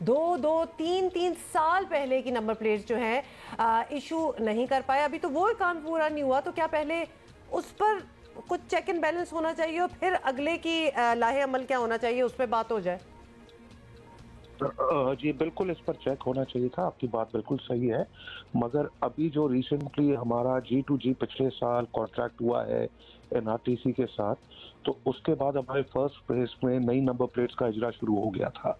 دو تین سال پہلے کی نمبر پلیٹس جو ہیں ایشو نہیں کر پائے. ابھی تو وہ کام پورا نہیں ہوا, تو کیا پہلے اس پر کچھ چیک اینڈ بیلنس ہونا چاہیے اور پھر اگلے کی لاہے عمل کیا ہونا چاہیے, اس پہ بات ہو جائے؟ جی بالکل اس پر چیک ہونا چاہیے تھا, آپ کی بات بالکل صحیح ہے, مگر ابھی جو ریسنٹلی ہمارا G2G پچھلے سال کانٹریکٹ ہوا ہے NRTC کے ساتھ, تو اس کے بعد ہمارے فرسٹ فیز میں نئی نمبر پلیٹس کا اجرا شروع ہو گیا تھا.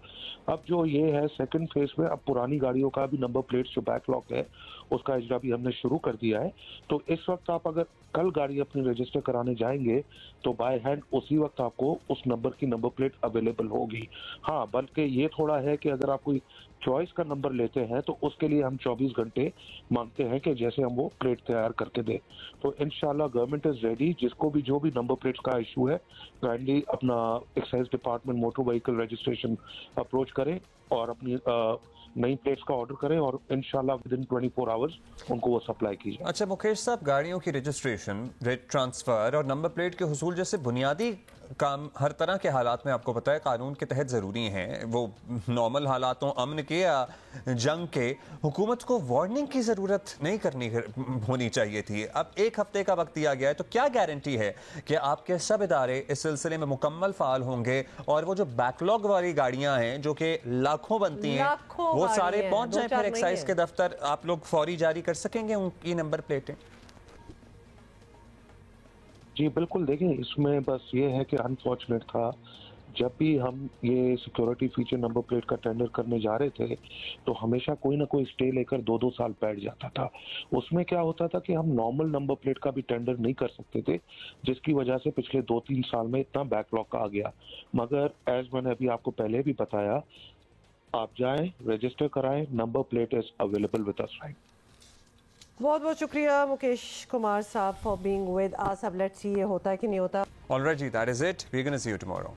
اب جو یہ ہے سیکنڈ فیز میں, اب پرانی گاڑیوں کا بھی نمبر پلیٹس جو بیک لاگ ہے اس کا اجرا بھی ہم نے شروع کر دیا ہے. تو اس وقت آپ اگر کل گاڑی اپنی رجسٹر کرانے جائیں گے تو بائی ہینڈ اسی وقت آپ کو اس نمبر کی نمبر پلیٹ اویلیبل ہوگی. ہاں بلکہ یہ تھوڑا ہے کہ اگر آپ کوئی چوائس کا نمبر لیتے ہیں تو اس کے لیے ہم 24 گھنٹے مانگتے ہیں کہ جیسے ہم وہ پلیٹ تیار کر کے دیں. تو انشاءاللہ گورنمنٹ از ریڈی, جس کو بھی جو بھی نمبر پلیٹس کا ایشو ہے کائنڈلی اپنا excise department motor vehicle registration approach کریں اور اپنی نئی پلیٹس کا آرڈر کریں اور انشاءاللہ ودن 24 آورز ان کو وہ سپلائی کی جائے. اچھا مکیش صاحب, گاڑیوں کی رجسٹریشن, ریٹ ٹرانسفر اور نمبر پلیٹ کے حصول جیسے بنیادی کام ہر طرح کے حالات میں آپ کو پتہ ہے قانون کے تحت ضروری ہیں, وہ نارمل حالاتوں, امن کے یا جنگ کے, حکومت کو وارننگ کی ضرورت نہیں ہونی چاہیے تھی. اب ایک ہفتے کا وقت دیا گیا ہے, تو کیا گارنٹی ہے کہ آپ کے سب ادارے اس سلسلے میں مکمل فعال ہوں گے اور وہ جو بیک لاگ والی گاڑیاں ہیں جو کہ لاکھوں بنتی ہیں وہ سارے پہنچ جائیں پھر ایکسائز کے دفتر, آپ لوگ فوری جاری کر سکیں گے ان کی نمبر پلیٹیں؟ جی بالکل, دیکھیں اس میں بس یہ ہے کہ انفارچونیٹ تھا, جب بھی ہم یہ سیکیورٹی فیچر نمبر پلیٹ کا ٹینڈر کرنے جا رہے تھے تو ہمیشہ کوئی نہ کوئی اسٹے لے کر 2 سال بیٹھ جاتا تھا. اس میں کیا ہوتا تھا کہ ہم نارمل نمبر پلیٹ کا بھی ٹینڈر نہیں کر سکتے تھے, جس کی وجہ سے پچھلے 2-3 سال میں اتنا بیک لاگ آ گیا. مگر ایز میں نے ابھی آپ کو پہلے بھی بتایا, آپ جائیں رجسٹر کرائیں, number plate is available with us right. بہت بہت شکریہ مکیش کمار صاحب فار بینگ ود اس. اب لیٹس سی یہ ہوتا ہے کہ نہیں ہوتا. Alright, that is it. We're going to see you tomorrow.